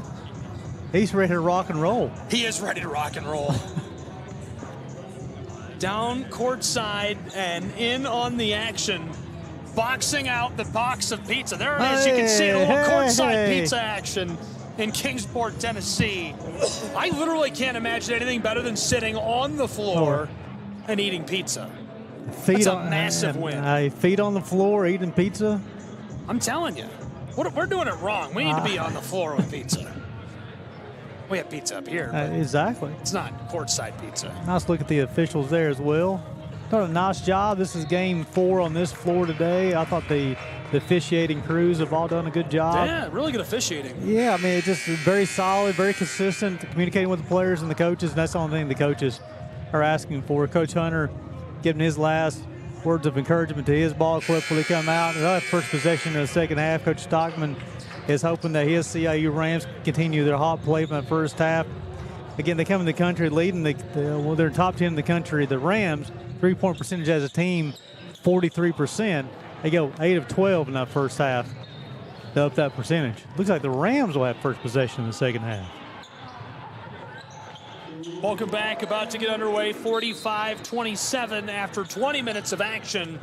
He's ready to rock and roll. He is ready to rock and roll. Down courtside and in on the action, boxing out the box of pizza. There it is. You can see a little courtside pizza action in Kingsport, Tennessee. I literally can't imagine anything better than sitting on the floor and eating pizza. That's a massive win. Feet on the floor, eating pizza. I'm telling you, we're doing it wrong. We need to be on the floor with pizza. We have pizza up here. Exactly. It's not courtside pizza. Nice look at the officials there as well. Done a nice job. This is game 4 on this floor today. I thought the officiating crews have all done a good job. Yeah, really good officiating. Yeah, I mean, it's just very solid, very consistent, communicating with the players and the coaches, and that's the only thing the coaches are asking for. Coach Hunter giving his last words of encouragement to his ball club before they come out. First possession in the second half, Coach Stockman is hoping that his CIU Rams continue their hot play from the first half. Again, they come in the country leading they're top 10 in the country. The Rams, three-point percentage as a team, 43%. They go 8 of 12 in that first half to up that percentage. Looks like the Rams will have first possession in the second half. Welcome back. About to get underway. 45-27 after 20 minutes of action.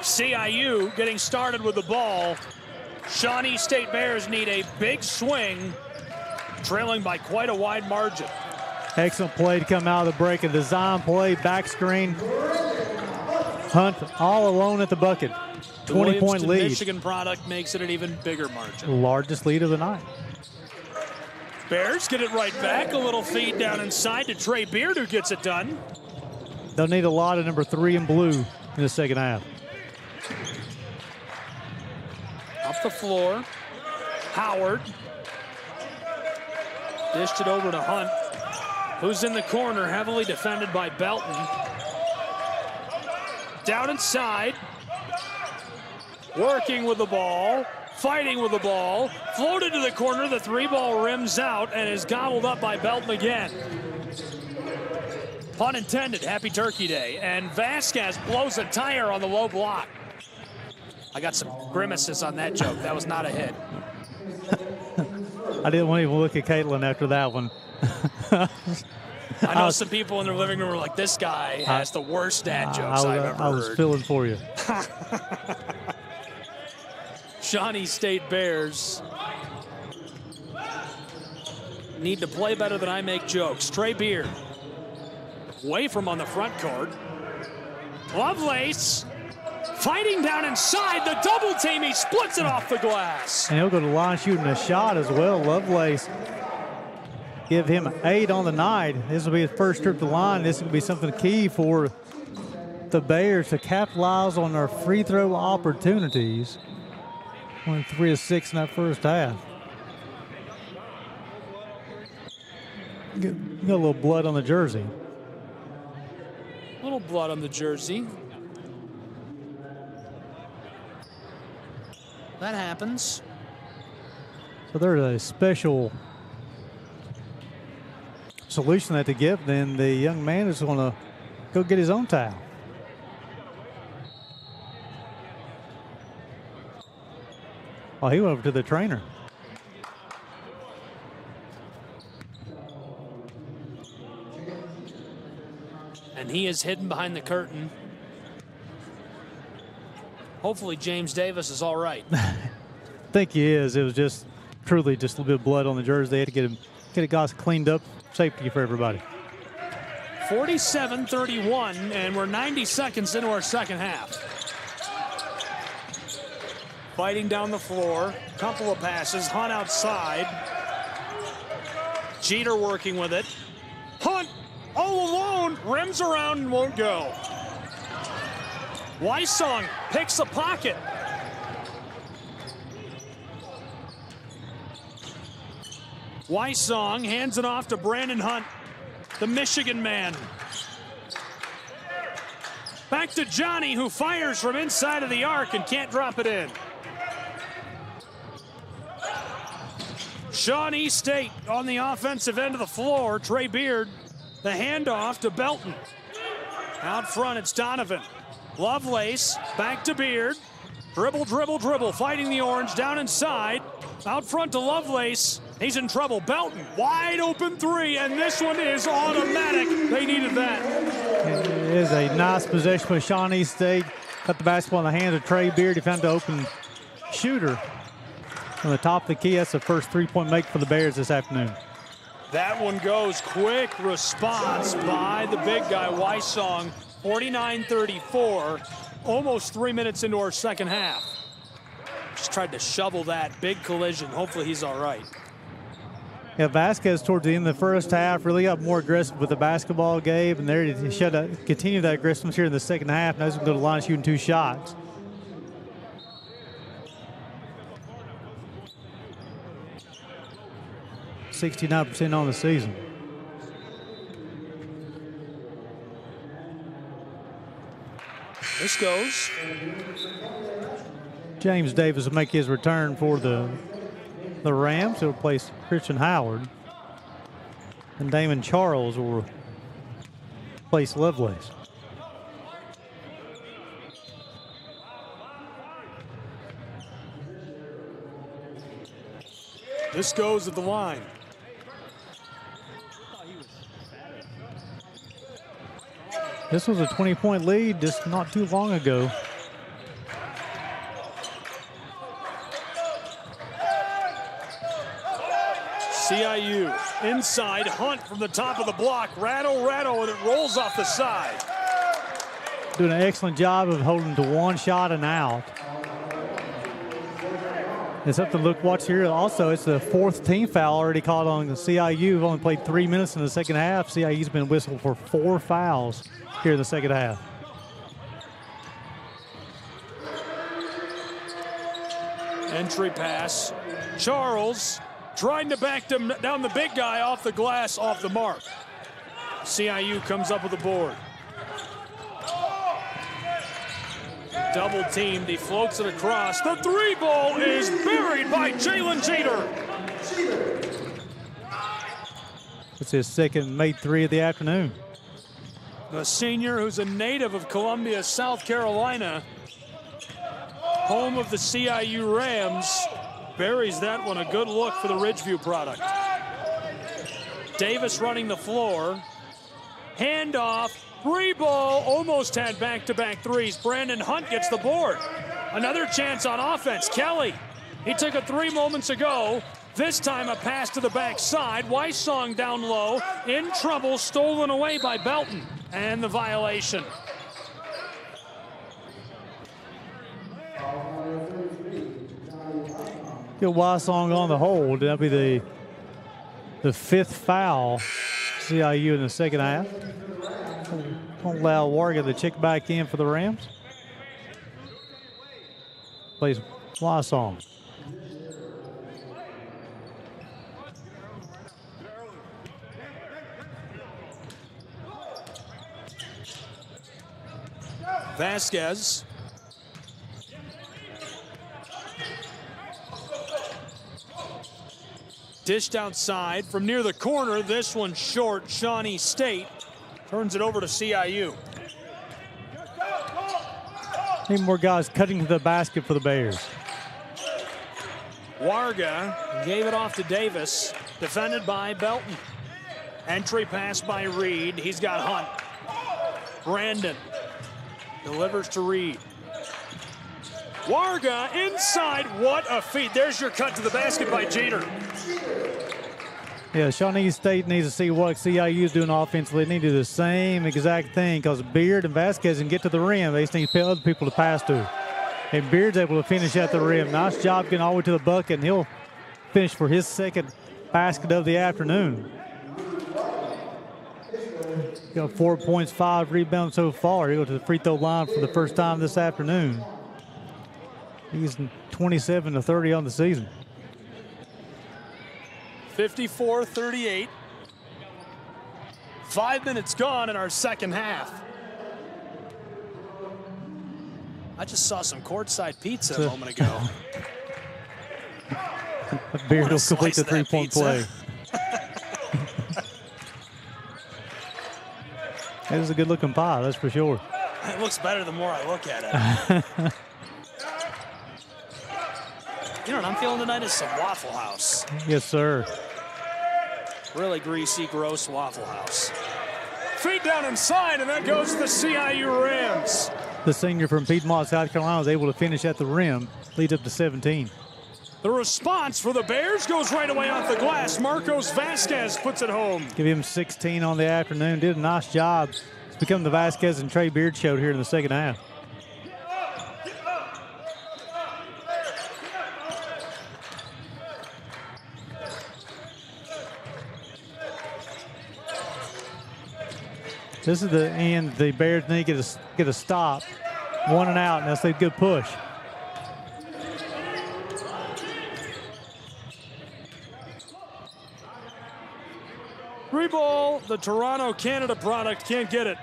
CIU getting started with the ball. Shawnee State Bears need a big swing, trailing by quite a wide margin. Excellent play to come out of the break. A design play, back screen. Hunt all alone at the bucket. 20-point lead. Michigan product makes it an even bigger margin. Largest lead of the night. Bears get it right back. A little feed down inside to Trey Beard, who gets it done. They'll need a lot of number 3 in blue in the second half. Up the floor. Howard. Dished it over to Hunt, who's in the corner, heavily defended by Belton. Down inside. Working with the ball. Fighting with the ball. Floated to the corner. The 3-ball rims out and is gobbled up by Belton again. Pun intended. Happy Turkey Day. And Vasquez blows a tire on the low block. I got some grimaces on that joke. That was not a hit. I didn't want to even look at Caitlin after that one. I know some people in their living room were like, this guy has the worst dad jokes I've ever heard. I was feeling for you. Shawnee State Bears need to play better than I make jokes. Trey Beard away from on the front court. Lovelace fighting down inside, the double team, he splits it off the glass. And he'll go to the line shooting a shot as well. Lovelace, give him 8 on the night. This will be his first trip to the line. This will be something key for the Bears to capitalize on their free throw opportunities. 3 of 6 in that first half. Got a little blood on the jersey. Little blood on the jersey. That happens. So there's a special solution that they give. Then the young man is going to go get his own towel. Oh, he went over to the trainer. And he is hidden behind the curtain. Hopefully James Davis is all right. I think he is. It was just truly just a little bit of blood on the jersey. They had to get it guys cleaned up. Safety for everybody. 47-31, and we're 90 seconds into our second half. Fighting down the floor, couple of passes, Hunt outside. Jeter working with it. Hunt all alone, rims around and won't go. Wysong picks a pocket. Wysong hands it off to Brandon Hunt, the Michigan man. Back to Johnny, who fires from inside of the arc and can't drop it in. Shawnee State on the offensive end of the floor. Trey Beard, the handoff to Belton. Out front, it's Donovan. Lovelace, back to Beard. Dribble, dribble, dribble, fighting the orange, down inside. Out front to Lovelace. He's in trouble. Belton, wide open three, and this one is automatic. They needed that. It is a nice possession by Shawnee State. Got the basketball in the hands of Trey Beard. He found the open shooter on the top of the key. That's the first three-point make for the Bears this afternoon. That one goes. Quick response by the big guy, Wysong. 49-34, almost 3 minutes into our second half. Just tried to shovel that. Big collision. Hopefully he's all right. Yeah, Vasquez towards the end of the first half really got more aggressive with the basketball, Gabe, and there he should continue that aggressiveness here in the second half. Now he's going to go to the line shooting 2 shots. .69% on the season. This goes. James Davis will make his return for the Rams. He'll replace Christian Howard. And Damon Charles will replace Lovelace. This goes at the line. This was a 20-point lead just not too long ago. CIU inside, Hunt from the top of the block. Rattle, and it rolls off the side. Doing an excellent job of holding to one shot and out. It's something to watch here. Also, it's the 4th team foul already called on the CIU. We've only played 3 minutes in the second half. CIU's been whistled for 4 fouls here in the second half. Entry pass. Charles trying to back down the big guy off the glass, off the mark. CIU comes up with the board. Double teamed, he floats it across. The 3-ball is buried by Jalen Jeter. It's his second made 3 of the afternoon. The senior, who's a native of Columbia, South Carolina, home of the CIU Rams, buries that one. A good look for the Ridgeview product. Davis running the floor. Handoff. 3-ball, almost had back-to-back threes. Brandon Hunt gets the board. Another chance on offense. Kelly, he took a 3 moments ago. This time a pass to the backside. Wysong down low, in trouble, stolen away by Belton. And the violation. Get Wysong on the hold. That'll be the 5th foul CIU in the second half. Don't allow Warga to check back in for the Rams. Plays Wysong. Vasquez. Dished outside from near the corner. This one short. Shawnee State turns it over to CIU. Need more guys cutting to the basket for the Bears. Warga gave it off to Davis. Defended by Belton. Entry pass by Reed. He's got Hunt. Brandon delivers to Reed. Warga inside. What a feat. There's your cut to the basket by Jeter. Yeah, Shawnee State needs to see what CIU is doing offensively. They need to do the same exact thing because Beard and Vasquez can get to the rim. They just need other people to pass to. And Beard's able to finish at the rim. Nice job getting all the way to the bucket, and he'll finish for his second basket of the afternoon. Got 4 points, 5 rebounds so far. He'll go to the free throw line for the first time this afternoon. He's 27 to 30 on the season. 54-38. 5 minutes gone in our second half. I just saw some courtside pizza a moment ago. Beard will complete the three-point play. It is a good-looking pie, that's for sure. It looks better the more I look at it. You know what I'm feeling tonight is some Waffle House. Yes, sir. Really greasy, gross Waffle House. Feet down inside, and that goes to the CIU Rams. The senior from Piedmont, South Carolina, was able to finish at the rim, leads up to 17. The response for the Bears goes right away off the glass. Marcos Vasquez puts it home. Give him 16 on the afternoon. Did a nice job. It's become the Vasquez and Trey Beard show here in the second half. This is the end. The Bears need to get a stop. 1 and out, and that's a good push. Three ball, the Toronto, Canada product, can't get it.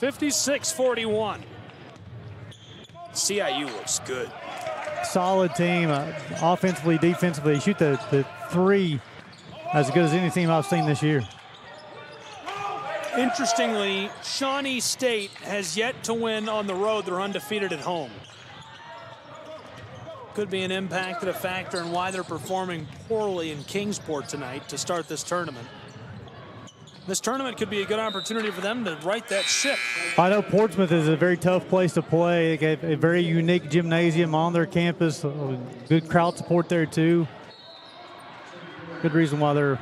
56-41. CIU looks good. Solid team, offensively, defensively. They shoot the three as good as any team I've seen this year. Interestingly, Shawnee State has yet to win on the road. They're undefeated at home. Could be an impact and a factor in why they're performing poorly in Kingsport tonight to start this tournament. This tournament could be a good opportunity for them to right that ship. I know Portsmouth is a very tough place to play. They have a very unique gymnasium on their campus. Good crowd support there too. Good reason why they're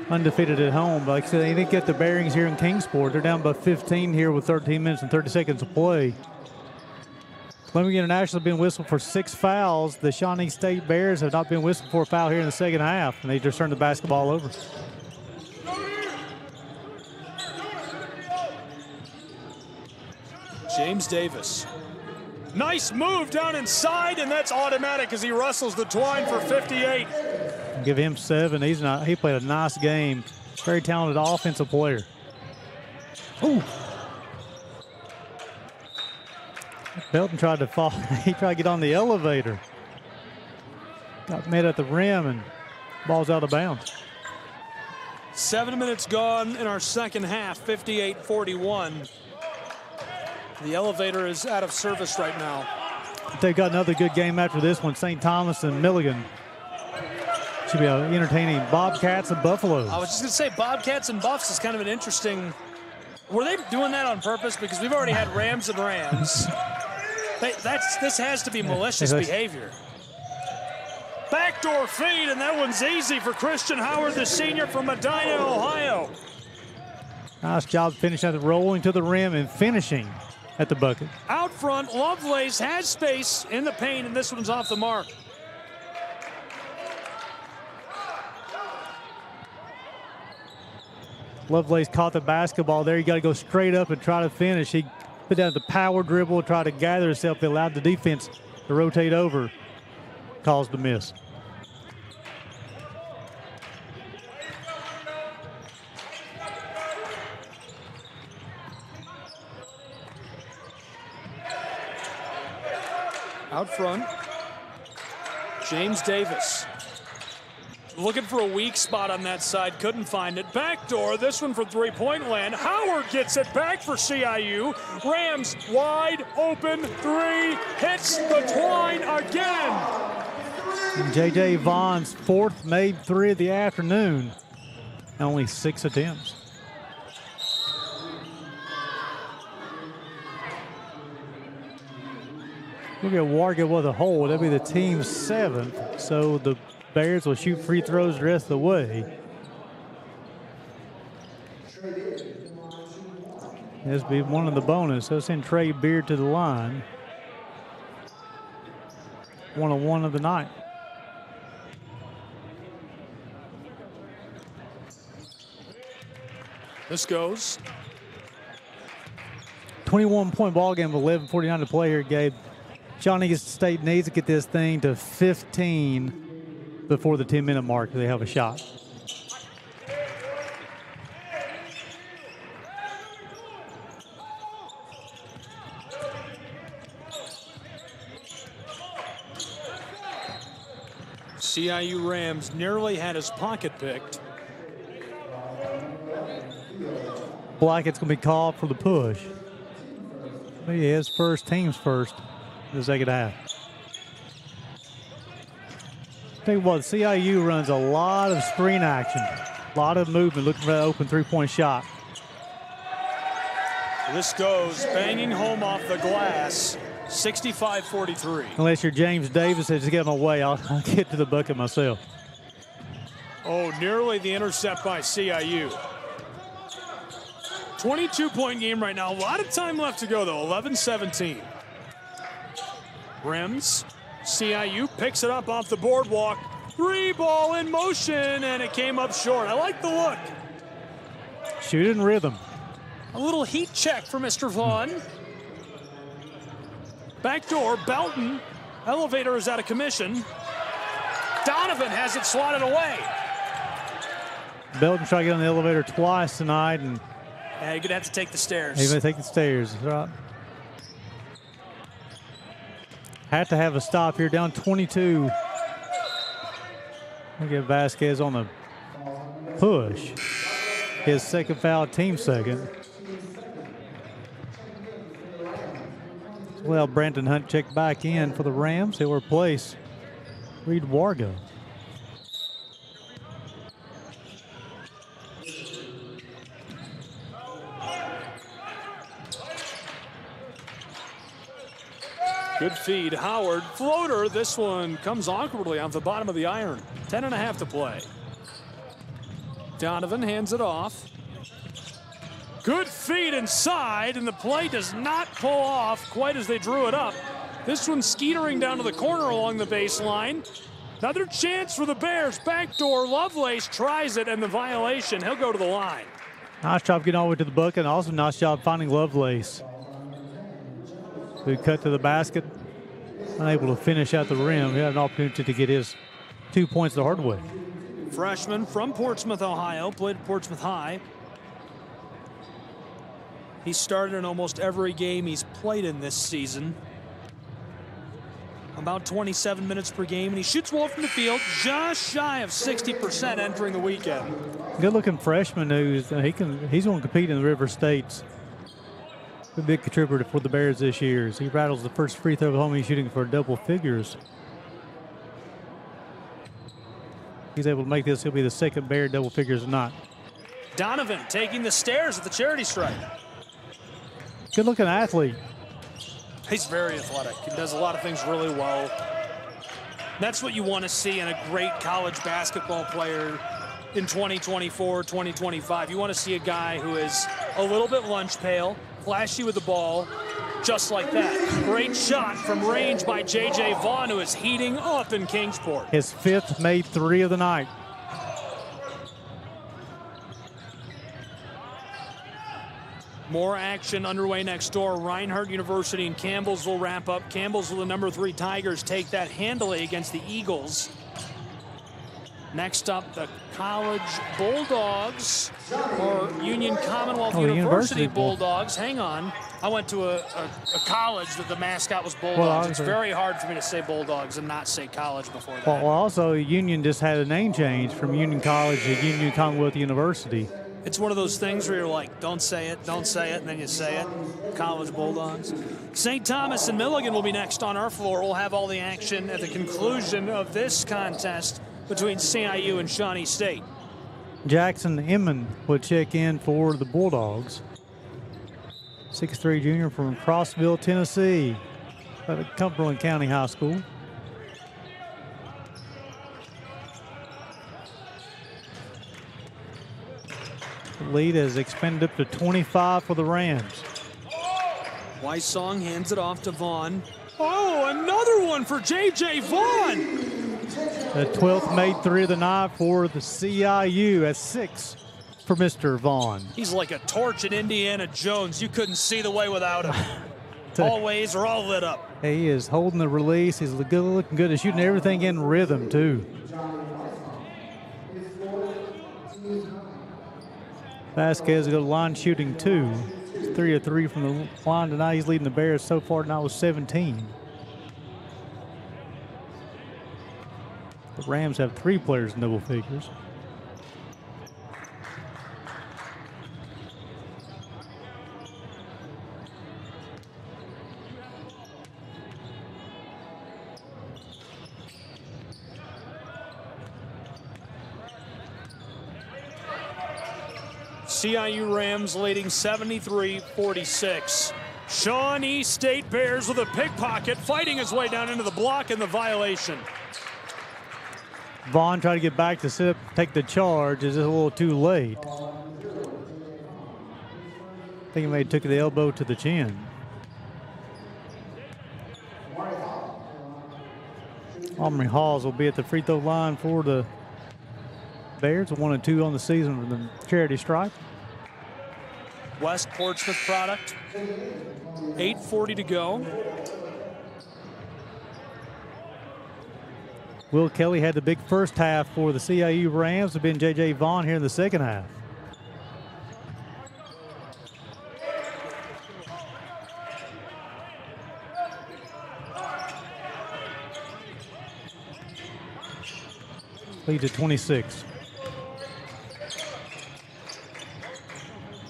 undefeated at home. But like I said, they didn't get the bearings here in Kingsport. They're down by 15 here with 13 minutes and 30 seconds to play. Fleming International has been whistled for 6 fouls. The Shawnee State Bears have not been whistled for a foul here in the second half, and they just turned the basketball over. James Davis. Nice move down inside, and that's automatic as he rustles the twine for 58. Give him 7. He played a nice game. Very talented offensive player. Ooh. Belton tried to fall. He tried to get on the elevator. Got met at the rim and ball's out of bounds. 7 minutes gone in our second half, 58-41. The elevator is out of service right now. They've got another good game after this one. St. Thomas and Milligan. Should be entertaining. Bobcats and Buffaloes. I was just going to say Bobcats and Buffs is kind of an interesting. Were they doing that on purpose? Because we've already had Rams and Rams. This has to be malicious behavior. Backdoor feed, and that one's easy for Christian Howard, the senior from Medina, Ohio. Nice job finishing at the rolling to the rim and finishing at the bucket. Out front, Lovelace has space in the paint, and this one's off the mark. Lovelace caught the basketball there. You got to go straight up and try to finish. He put down the power dribble, try to gather himself. He allowed the defense to rotate over. Caused the miss. Out front, James Davis. Looking for a weak spot on that side, couldn't find it. Backdoor, this one for three-point land. Howard gets it back for CIU. Rams wide open three, hits the twine again. And J.J. Vaughn's fourth made three of the afternoon. Only 6 attempts. Look at Warga with a hole. That'll be the team's 7th. So the Bears will shoot free throws the rest of the way. This will be one of the bonus. They'll send Trey Beard to the line. 1-on-1 of the night. This goes. 21-point ball game with 11:49 to play here, Gabe. Shawnee State needs to get this thing to 15 before the 10-minute mark. They have a shot. CIU Rams nearly had his pocket picked. Blackett's going to be called for the push. He is first, team's first in the second half. Tell you what, CIU runs a lot of screen action, a lot of movement, looking for that open three-point shot. This goes banging home off the glass, 65-43. Unless you're James Davis, just get him away. I'll get to the bucket myself. Oh, nearly the intercept by CIU. 22-point game right now. A lot of time left to go, though. 11-17. Rims. CIU picks it up off the boardwalk. Three ball in motion, and it came up short. I like the look. Shoot in rhythm. A little heat check for Mr. Vaughn. Backdoor, Belton. Elevator is out of commission. Donovan has it swatted away. Belton tried to get on the elevator twice tonight, and yeah, you're going to have to take the stairs. he's going to take the stairs. Right. Had to have a stop here, down 22. We'll get Vasquez on the push. His second foul, team second. Well, Brandon Hunt checked back in for the Rams. He'll replace Reed Wargo. Good feed, Howard. Floater, this one comes awkwardly off the bottom of the iron. 10.5 to play. Donovan hands it off. Good feed inside, and the play does not pull off quite as they drew it up. This one skeetering down to the corner along the baseline. Another chance for the Bears. Backdoor, Lovelace tries it, and the violation. He'll go to the line. Nice job getting all the way to the bucket, and also nice job finding Lovelace, who cut to the basket, unable to finish at the rim. He had an opportunity to get his 2 points the hard way. Freshman from Portsmouth, Ohio, played at Portsmouth High. He started in almost every game he's played in this season. About 27 minutes per game, and he shoots well from the field, just shy of 60% entering the weekend. Good-looking freshman he's going to compete in the River States. A big contributor for the Bears this year as he rattles the first free throw home. He's shooting for double figures. He's able to make this. He'll be the second Bear double figures tonight. Donovan taking the stairs at the charity stripe. Good-looking athlete. He's very athletic. He does a lot of things really well. That's what you want to see in a great college basketball player in 2024, 2025. You want to see a guy who is a little bit lunch pail, flashy with the ball, just like that. Great shot from range by J.J. Vaughn, who is heating up in Kingsport. His fifth made three of the night. More action underway next door. Reinhardt University and Campbell's will wrap up. Campbell's will the number 3 Tigers take that handily against the Eagles. Next up, the College Bulldogs are Union Commonwealth the University University Bulldogs. Hang on. I went to a college that the mascot was Bulldogs. It's very hard for me to say Bulldogs and not say college before that. Well, also, Union just had a name change from Union College to Union Commonwealth University. It's one of those things where you're like, don't say it, and then you say it. College Bulldogs. St. Thomas and Milligan will be next on our floor. We'll have all the action at the conclusion of this contest between CIU and Shawnee State. Jackson Inman would check in for the Bulldogs. 6'3" junior from Crossville, Tennessee, at Cumberland County High School. The lead has expanded up to 25 for the Rams. Wysong hands it off to Vaughn. Oh, another one for J.J. Vaughn. The 12th made 3 of the night for the CIU at 6 for Mr. Vaughn. He's like a torch in Indiana Jones. You couldn't see the way without him. Always are all lit up. He is holding the release. He's looking good. He's shooting everything in rhythm, too. Vasquez will go to line shooting 2. 3 of 3 from the line tonight. He's leading the Bears so far tonight with 17. The Rams have 3 players in double figures. CIU Rams leading 73-46. Shawnee State Bears with a pickpocket fighting his way down into the block and the violation. Vaughn tried to get back to sit up, take the charge. Is a little too late. I think he may have took the elbow to the chin. Aubrey Halls will be at the free throw line for the Bears. 1-2 on the season for the charity stripe. West Portsmouth product. 8:40 to go. Will Kelly had the big first half for the CIU Rams. Have been J.J. Vaughn here in the second half. Leads at 26.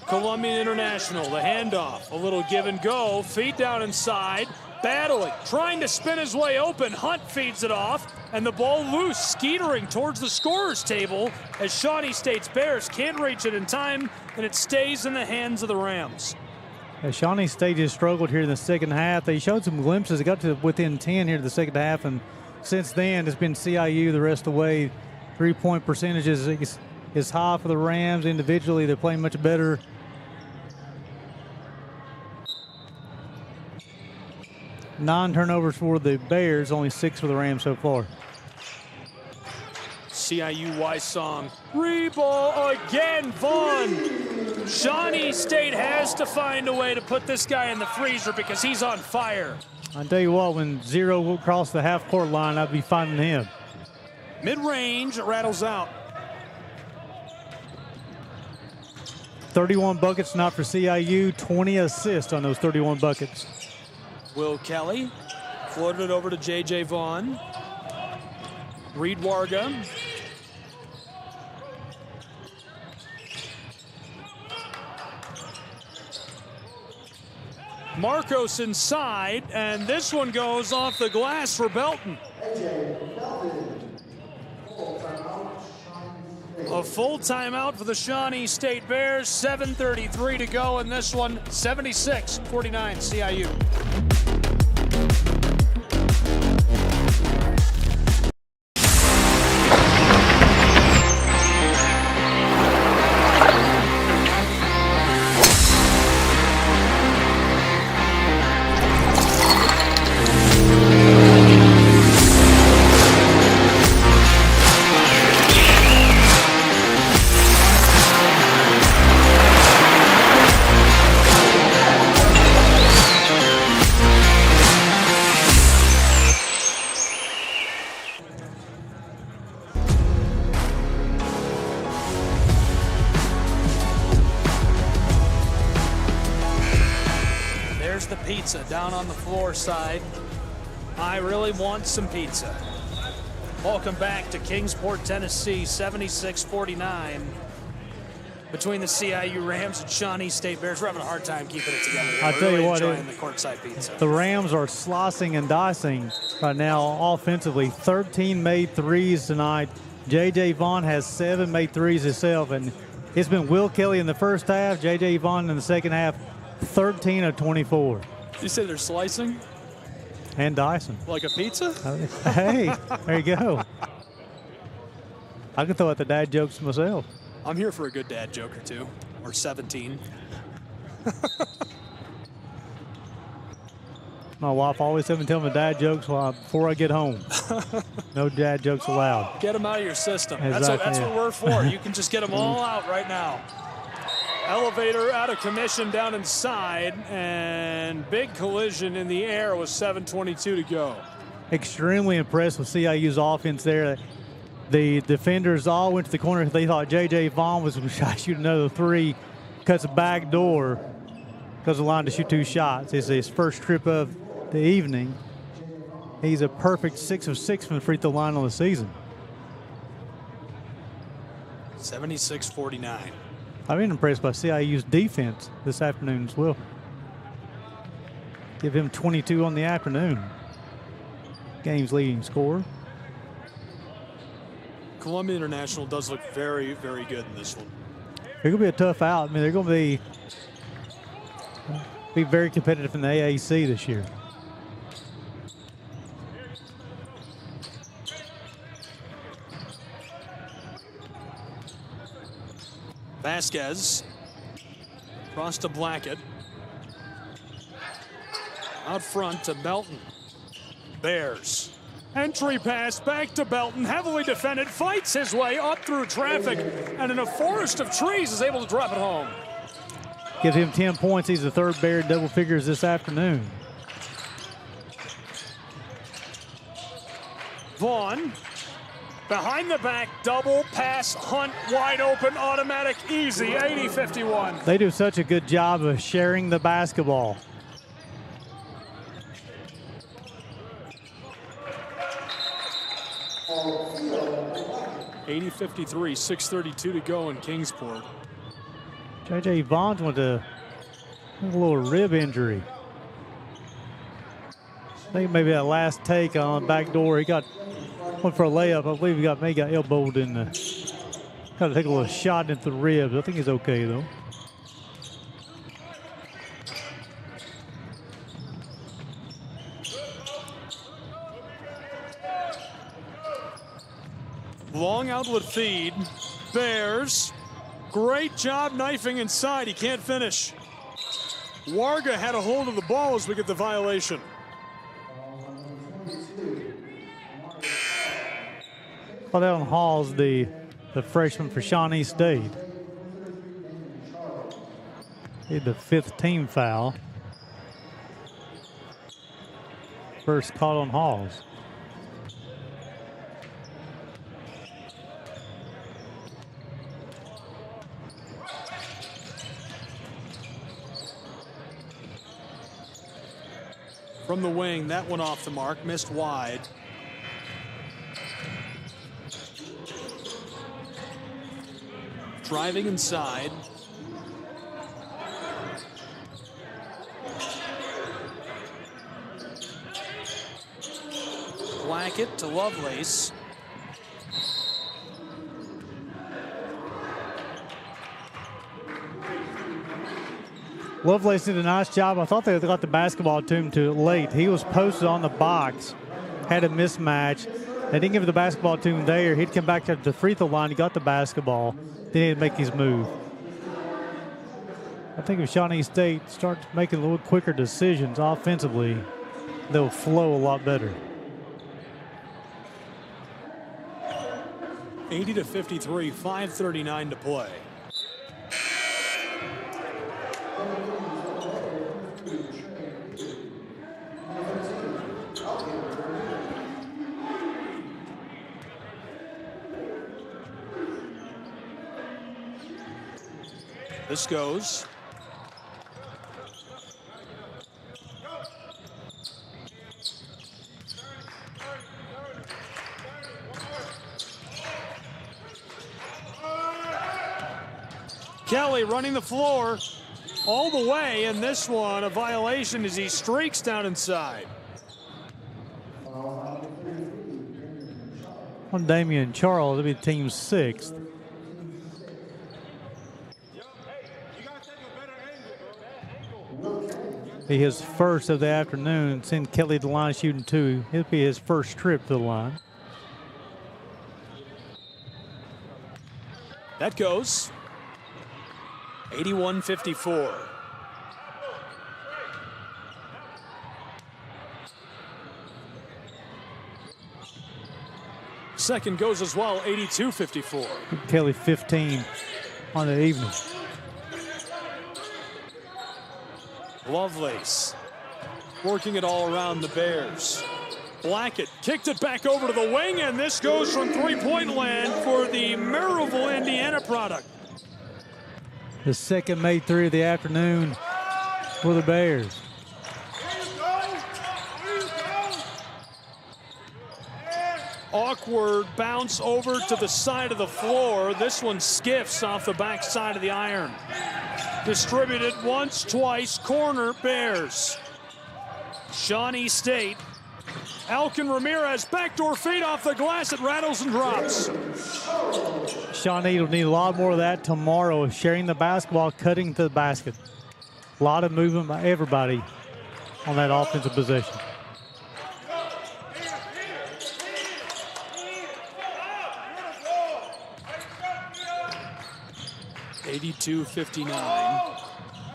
Columbia International, the handoff, a little give and go, feed down inside, battling, trying to spin his way open. Hunt feeds it off, and the ball loose, skeetering towards the scorer's table as Shawnee State's Bears can't reach it in time, and it stays in the hands of the Rams. Shawnee State has struggled here in the second half. They showed some glimpses. They got to within 10 here in the second half, and since then it's been CIU the rest of the way. 3-point percentage is high for the Rams. Individually, they're playing much better. Nine turnovers for the Bears, only 6 for the Rams so far. CIU Wysong. Reball again, Vaughn. Shawnee State has to find a way to put this guy in the freezer because he's on fire. I'll tell you what, when Zero will cross the half-court line, I'd be finding him. Mid-range, it rattles out. 31 buckets not for CIU, 20 assists on those 31 buckets. Will Kelly floated it over to J.J. Vaughn. Reed Warga. Marcos inside, and this one goes off the glass for Belton. A full timeout for the Shawnee State Bears. 7:33 to go in this one. 76-49 CIU. the pizza down on the floor side. I really want some pizza. Welcome back to Kingsport, Tennessee, 76-49 between the CIU Rams and Shawnee State Bears. We're having a hard time keeping it together. I'll tell you what, enjoying the courtside pizza. The Rams are slicing and dicing right now offensively. 13 made threes tonight. J.J. Vaughn has 7 made threes himself, and it's been Will Kelly in the first half, J.J. Vaughn in the second half, 13 of 24. You say they're slicing? And dicing. Like a pizza? Hey, there you go. I can throw out the dad jokes myself. I'm here for a good dad joke or two, or 17. My wife always have me tell me dad jokes before I get home. No dad jokes allowed. Get them out of your system. Exactly. That's what we're for. You can just get them all out right now. Elevator out of commission down inside, and big collision in the air with 7:22 to go. Extremely impressed with CIU's offense there. The defenders all went to the corner. They thought J.J. Vaughn was going to shoot another three, cuts a back door, goes the line to shoot 2 shots. It's his first trip of the evening. He's a perfect 6 of 6 from the free throw line on the season. 76-49. I've been impressed by CIU's defense this afternoon as well. Give him 22 on the afternoon. Game's leading scorer. Columbia International does look very, very good in this one. They're going to be a tough out. I mean, they're going to be very competitive in the AAC this year. Vasquez across to Blackett. Out front to Belton. Bears. Entry pass back to Belton, heavily defended, fights his way up through traffic, and in a forest of trees is able to drop it home. Gives him 10 points. He's the third Bear in double figures this afternoon. Vaughn, behind the back, double pass, Hunt, wide open, automatic, easy, 80-51. They do such a good job of sharing the basketball. $80-53, 6:32 to go in Kingsport. J.J. Vaughn's went to a little rib injury. I think maybe that last take on the back door, he went for a layup. I believe he got elbowed in the, got to take a little shot into the ribs. I think he's okay though. Long outlet feed. Bears. Great job knifing inside. He can't finish. Warga had a hold of the ball as we get the violation. Caldell Hall's the freshman for Shawnee State. He had the 5th team foul. First caught on Halls. From the wing, that one off the mark, missed wide. Driving inside. Blackett to Lovelace. Lovelace did a nice job. I thought they got the basketball to him too late. He was posted on the box, had a mismatch. They didn't give the basketball to him there. He'd come back to the free throw line. He got the basketball. Then he'd make his move. I think if Shawnee State starts making a little quicker decisions offensively, they'll flow a lot better. 80-53, 5:39 to play. This goes. Kelly running the floor all the way, and this one a violation as he streaks down inside. On Damian Charles, it'll be team's 6th. Be his first of the afternoon. Send Kelly to the line shooting 2. It'll be his first trip to the line. That goes 81-54. Second goes as well, 82-54. Kelly 15 on the evening. Lovelace working it all around the Bears. Blackett kicked it back over to the wing, and this goes from three-point land for the Maryville, Indiana product. The second made 3 of the afternoon for the Bears. Awkward bounce over to the side of the floor. This one skiffs off the back side of the iron. Distributed once, twice, corner Bears. Shawnee State. Alkin Ramirez, backdoor feed off the glass. It rattles and drops. Shawnee will need a lot more of that tomorrow, sharing the basketball, cutting to the basket. A lot of movement by everybody on that offensive possession. (82-59).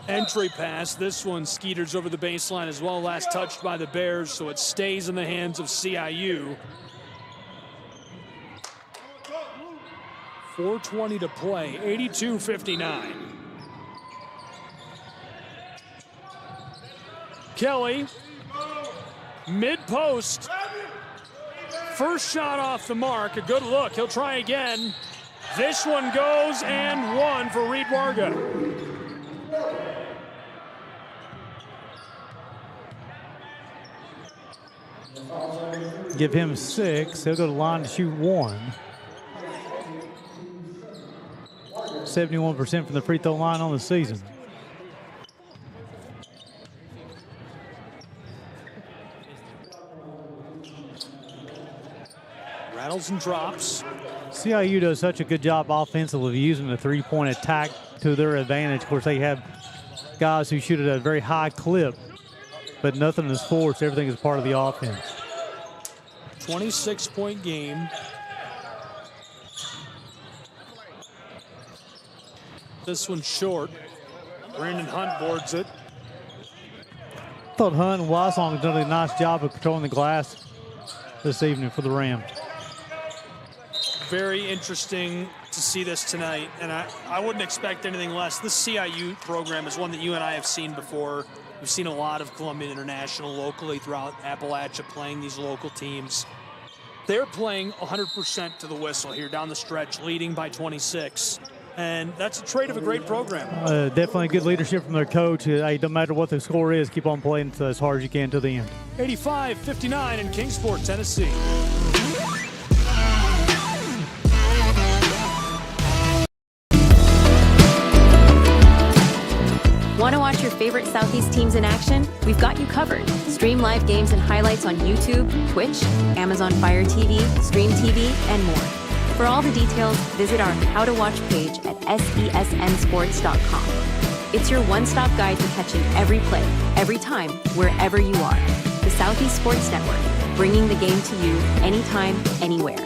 Entry pass. This one skeeters over the baseline as well. Last touched by the Bears, so it stays in the hands of CIU. 4:20 to play. 82-59. Kelly, mid-post. First shot off the mark. A good look. He'll try again. This one goes and one for Reed Varga. Give him 6. He'll go to the line to shoot 1. 71% from the free throw line on the season. Rattles and drops. CIU does such a good job offensively using the three-point attack to their advantage. Of course, they have guys who shoot at a very high clip, but nothing is forced. Everything is part of the offense. 26-point game. This one's short. Brandon Hunt boards it. I thought Hunt and Wysong done a nice job of controlling the glass this evening for the Rams. Very interesting to see this tonight, and I wouldn't expect anything less. This CIU program is one that you and I have seen before. We've seen a lot of Columbia International locally throughout Appalachia playing these local teams. They're playing 100% to the whistle here down the stretch, leading by 26. And that's a trait of a great program. Definitely good leadership from their coach. Hey, no matter what the score is, keep on playing as hard as you can to the end. 85-59 in Kingsport, Tennessee. Want to watch your favorite Southeast teams in action? We've got you covered. Stream live games and highlights on YouTube, Twitch, Amazon Fire TV, Stream TV, and more. For all the details, visit our How to Watch page at sesnsports.com. It's your one-stop guide to catching every play, every time, wherever you are. The Southeast Sports Network, bringing the game to you anytime, anywhere.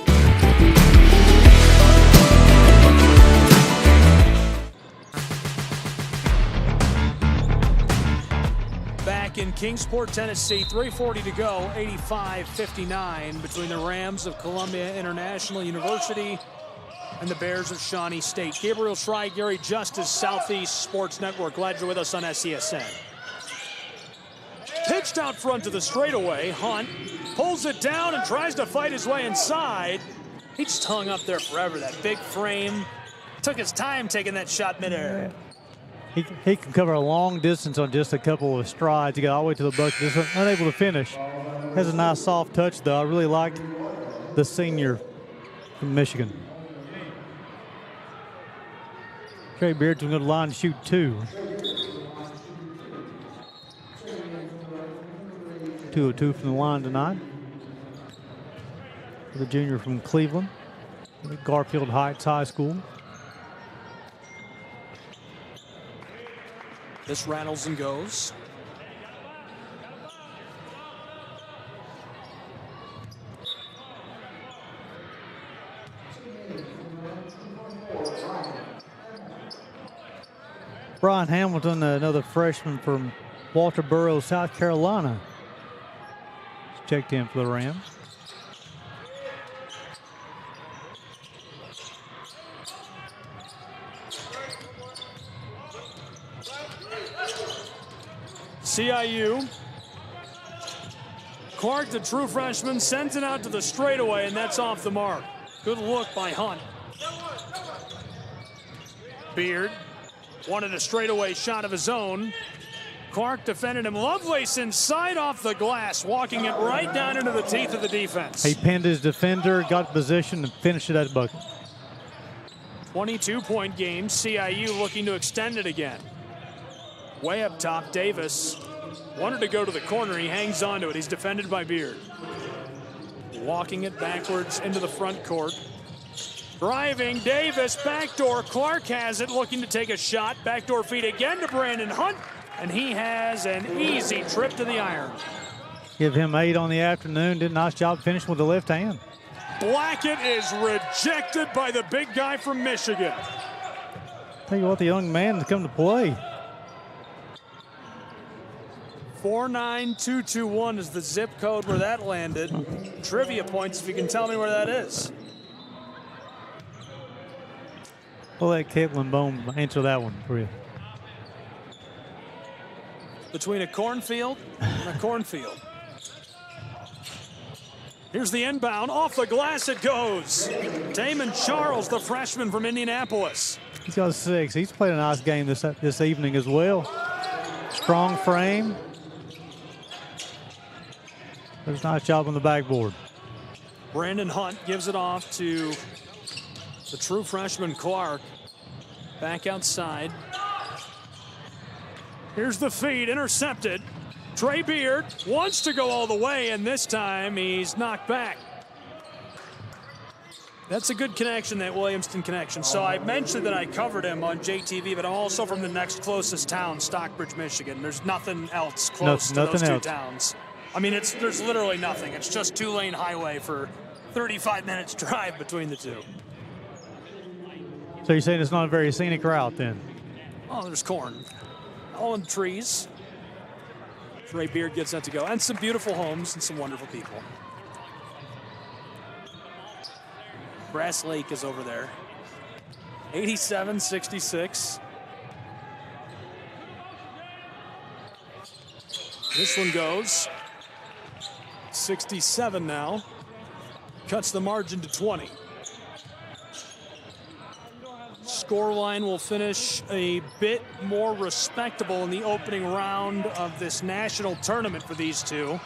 Back in Kingsport, Tennessee, 3:40 to go, 85-59 between the Rams of Columbia International University and the Bears of Shawnee State. Gabriel Schrei, Gary Justice, Southeast Sports Network. Glad you're with us on SESN. Pitched out front to the straightaway. Hunt pulls it down and tries to fight his way inside. He just hung up there forever. That big frame. Took his time taking that shot midair. He can cover a long distance on just a couple of strides. He got all the way to the bucket, just unable to finish. Has a nice soft touch, though. I really liked the senior from Michigan. Trey Beard's going to go to the line to shoot 2. 2 of 2 from the line tonight. The junior from Cleveland, Garfield Heights High School. This rattles and goes. Brian Hamilton, another freshman from Walterboro, South Carolina, checked in for the Rams. CIU. Clark, the true freshman, sends it out to the straightaway, and that's off the mark. Good look by Hunt. Beard wanted a straightaway shot of his own. Clark defended him. Lovelace inside off the glass, walking it right down into the teeth of the defense. He pinned his defender, got position, and finished it at the bucket. 22-point game. CIU looking to extend it again. Way up top, Davis wanted to go to the corner. He hangs on to it. He's defended by Beard. Walking it backwards into the front court. Driving, Davis, backdoor. Clark has it, looking to take a shot. Backdoor feed again to Brandon Hunt, and he has an easy trip to the iron. Give him 8 on the afternoon. Did a nice job finishing with the left hand. Blackett is rejected by the big guy from Michigan. Tell you what, the young man has come to play. 49221 is the zip code where that landed. Trivia points if you can tell me where that is. We'll let Caitlin Bone answer that one for you. Between a cornfield and a cornfield. Here's the inbound. Off the glass it goes. Damon Charles, the freshman from Indianapolis. He's got 6. He's played a nice game this evening as well. Strong frame. Does a nice job on the backboard. Brandon Hunt gives it off to the true freshman Clark. Back outside. Here's the feed, intercepted. Trey Beard wants to go all the way, and this time he's knocked back. That's a good connection, that Williamston connection. So I mentioned that I covered him on JTV, but I'm also from the next closest town, Stockbridge, Michigan. There's nothing else close to those two towns. I mean, there's literally nothing. It's just 2-lane highway for 35 minutes drive between the two. So you're saying it's not a very scenic route then? Oh, there's corn. All in trees. Trey Beard gets that to go. And some beautiful homes and some wonderful people. Brass Lake is over there. 87-66. This one goes. 67 now. Cuts the margin to 20. Scoreline will finish a bit more respectable in the opening round of this national tournament for these two.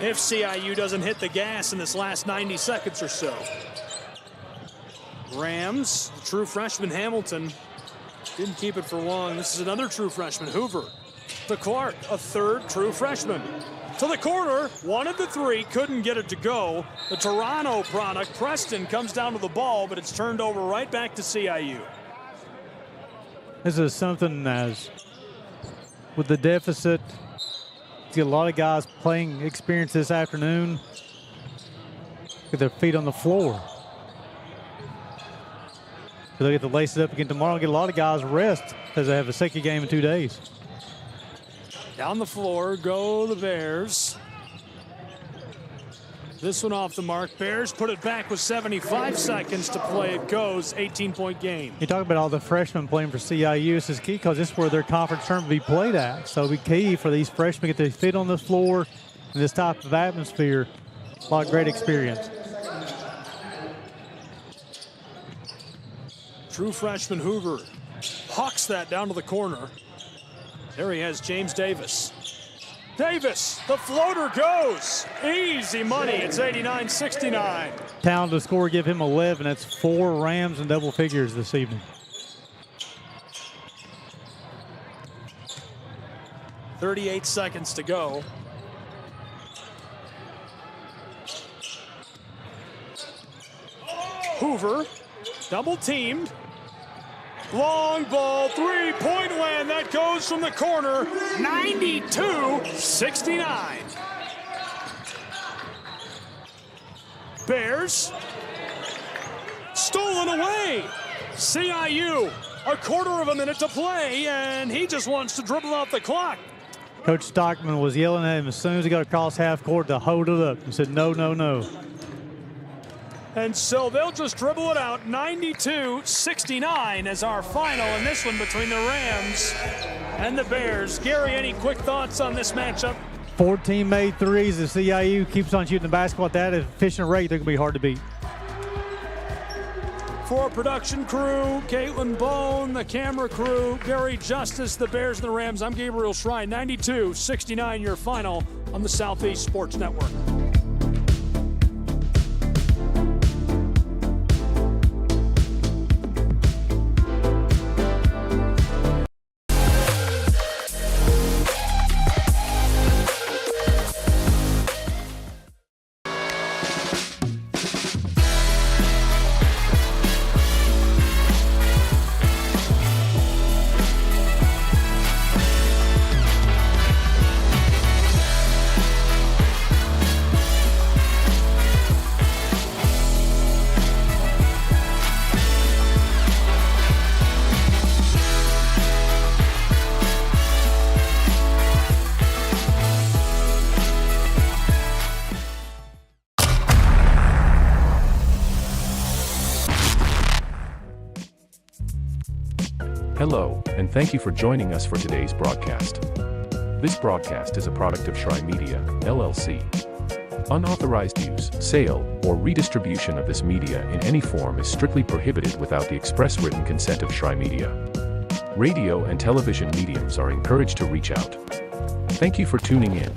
If CIU doesn't hit the gas in this last 90 seconds or so. Rams, the true freshman Hamilton, didn't keep it for long. This is another true freshman, Hoover. To Clark, a third true freshman. To the corner, 1 of the 3, couldn't get it to go. The Toronto product, Preston, comes down to the ball, but it's turned over right back to CIU. This is something as, with the deficit, get a lot of guys playing experience this afternoon with their feet on the floor. So they get to lace it up again tomorrow and get a lot of guys rest because they have a second game in 2 days. Down the floor go the Bears. This one off the mark. Bears put it back with 75 seconds to play. It goes. 18-point game. You talk about all the freshmen playing for CIU. This is key because this is where their conference tournament will be played at. So it'll be key for these freshmen to get their feet on the floor in this type of atmosphere. A lot of great experience. True freshman Hoover hawks that down to the corner. There he has James Davis. Davis, the floater goes. Easy money. It's 89-69. Town to score, give him 11. That's 4 Rams in double figures this evening. 38 seconds to go. Hoover, double teamed. Long ball, three-point win. That goes from the corner, 92-69. Bears, stolen away. CIU, a quarter of a minute to play, and he just wants to dribble out the clock. Coach Stockman was yelling at him as soon as he got across half court to hold it up and said, no, no, no. And so they'll just dribble it out. 92-69 as our final in this one between the Rams and the Bears. Gary, any quick thoughts on this matchup? 14 made threes. The CIU keeps on shooting the basketball at that efficient rate. They're going to be hard to beat. For our production crew, Caitlin Bone, the camera crew, Gary Justice, the Bears and the Rams, I'm Gabriel Shrine. 92-69 your final on the Southeast Sports Network. Hello, and thank you for joining us for today's broadcast. This broadcast is a product of Shawnee Media, LLC. Unauthorized use, sale, or redistribution of this media in any form is strictly prohibited without the express written consent of Shawnee Media. Radio and television mediums are encouraged to reach out. Thank you for tuning in.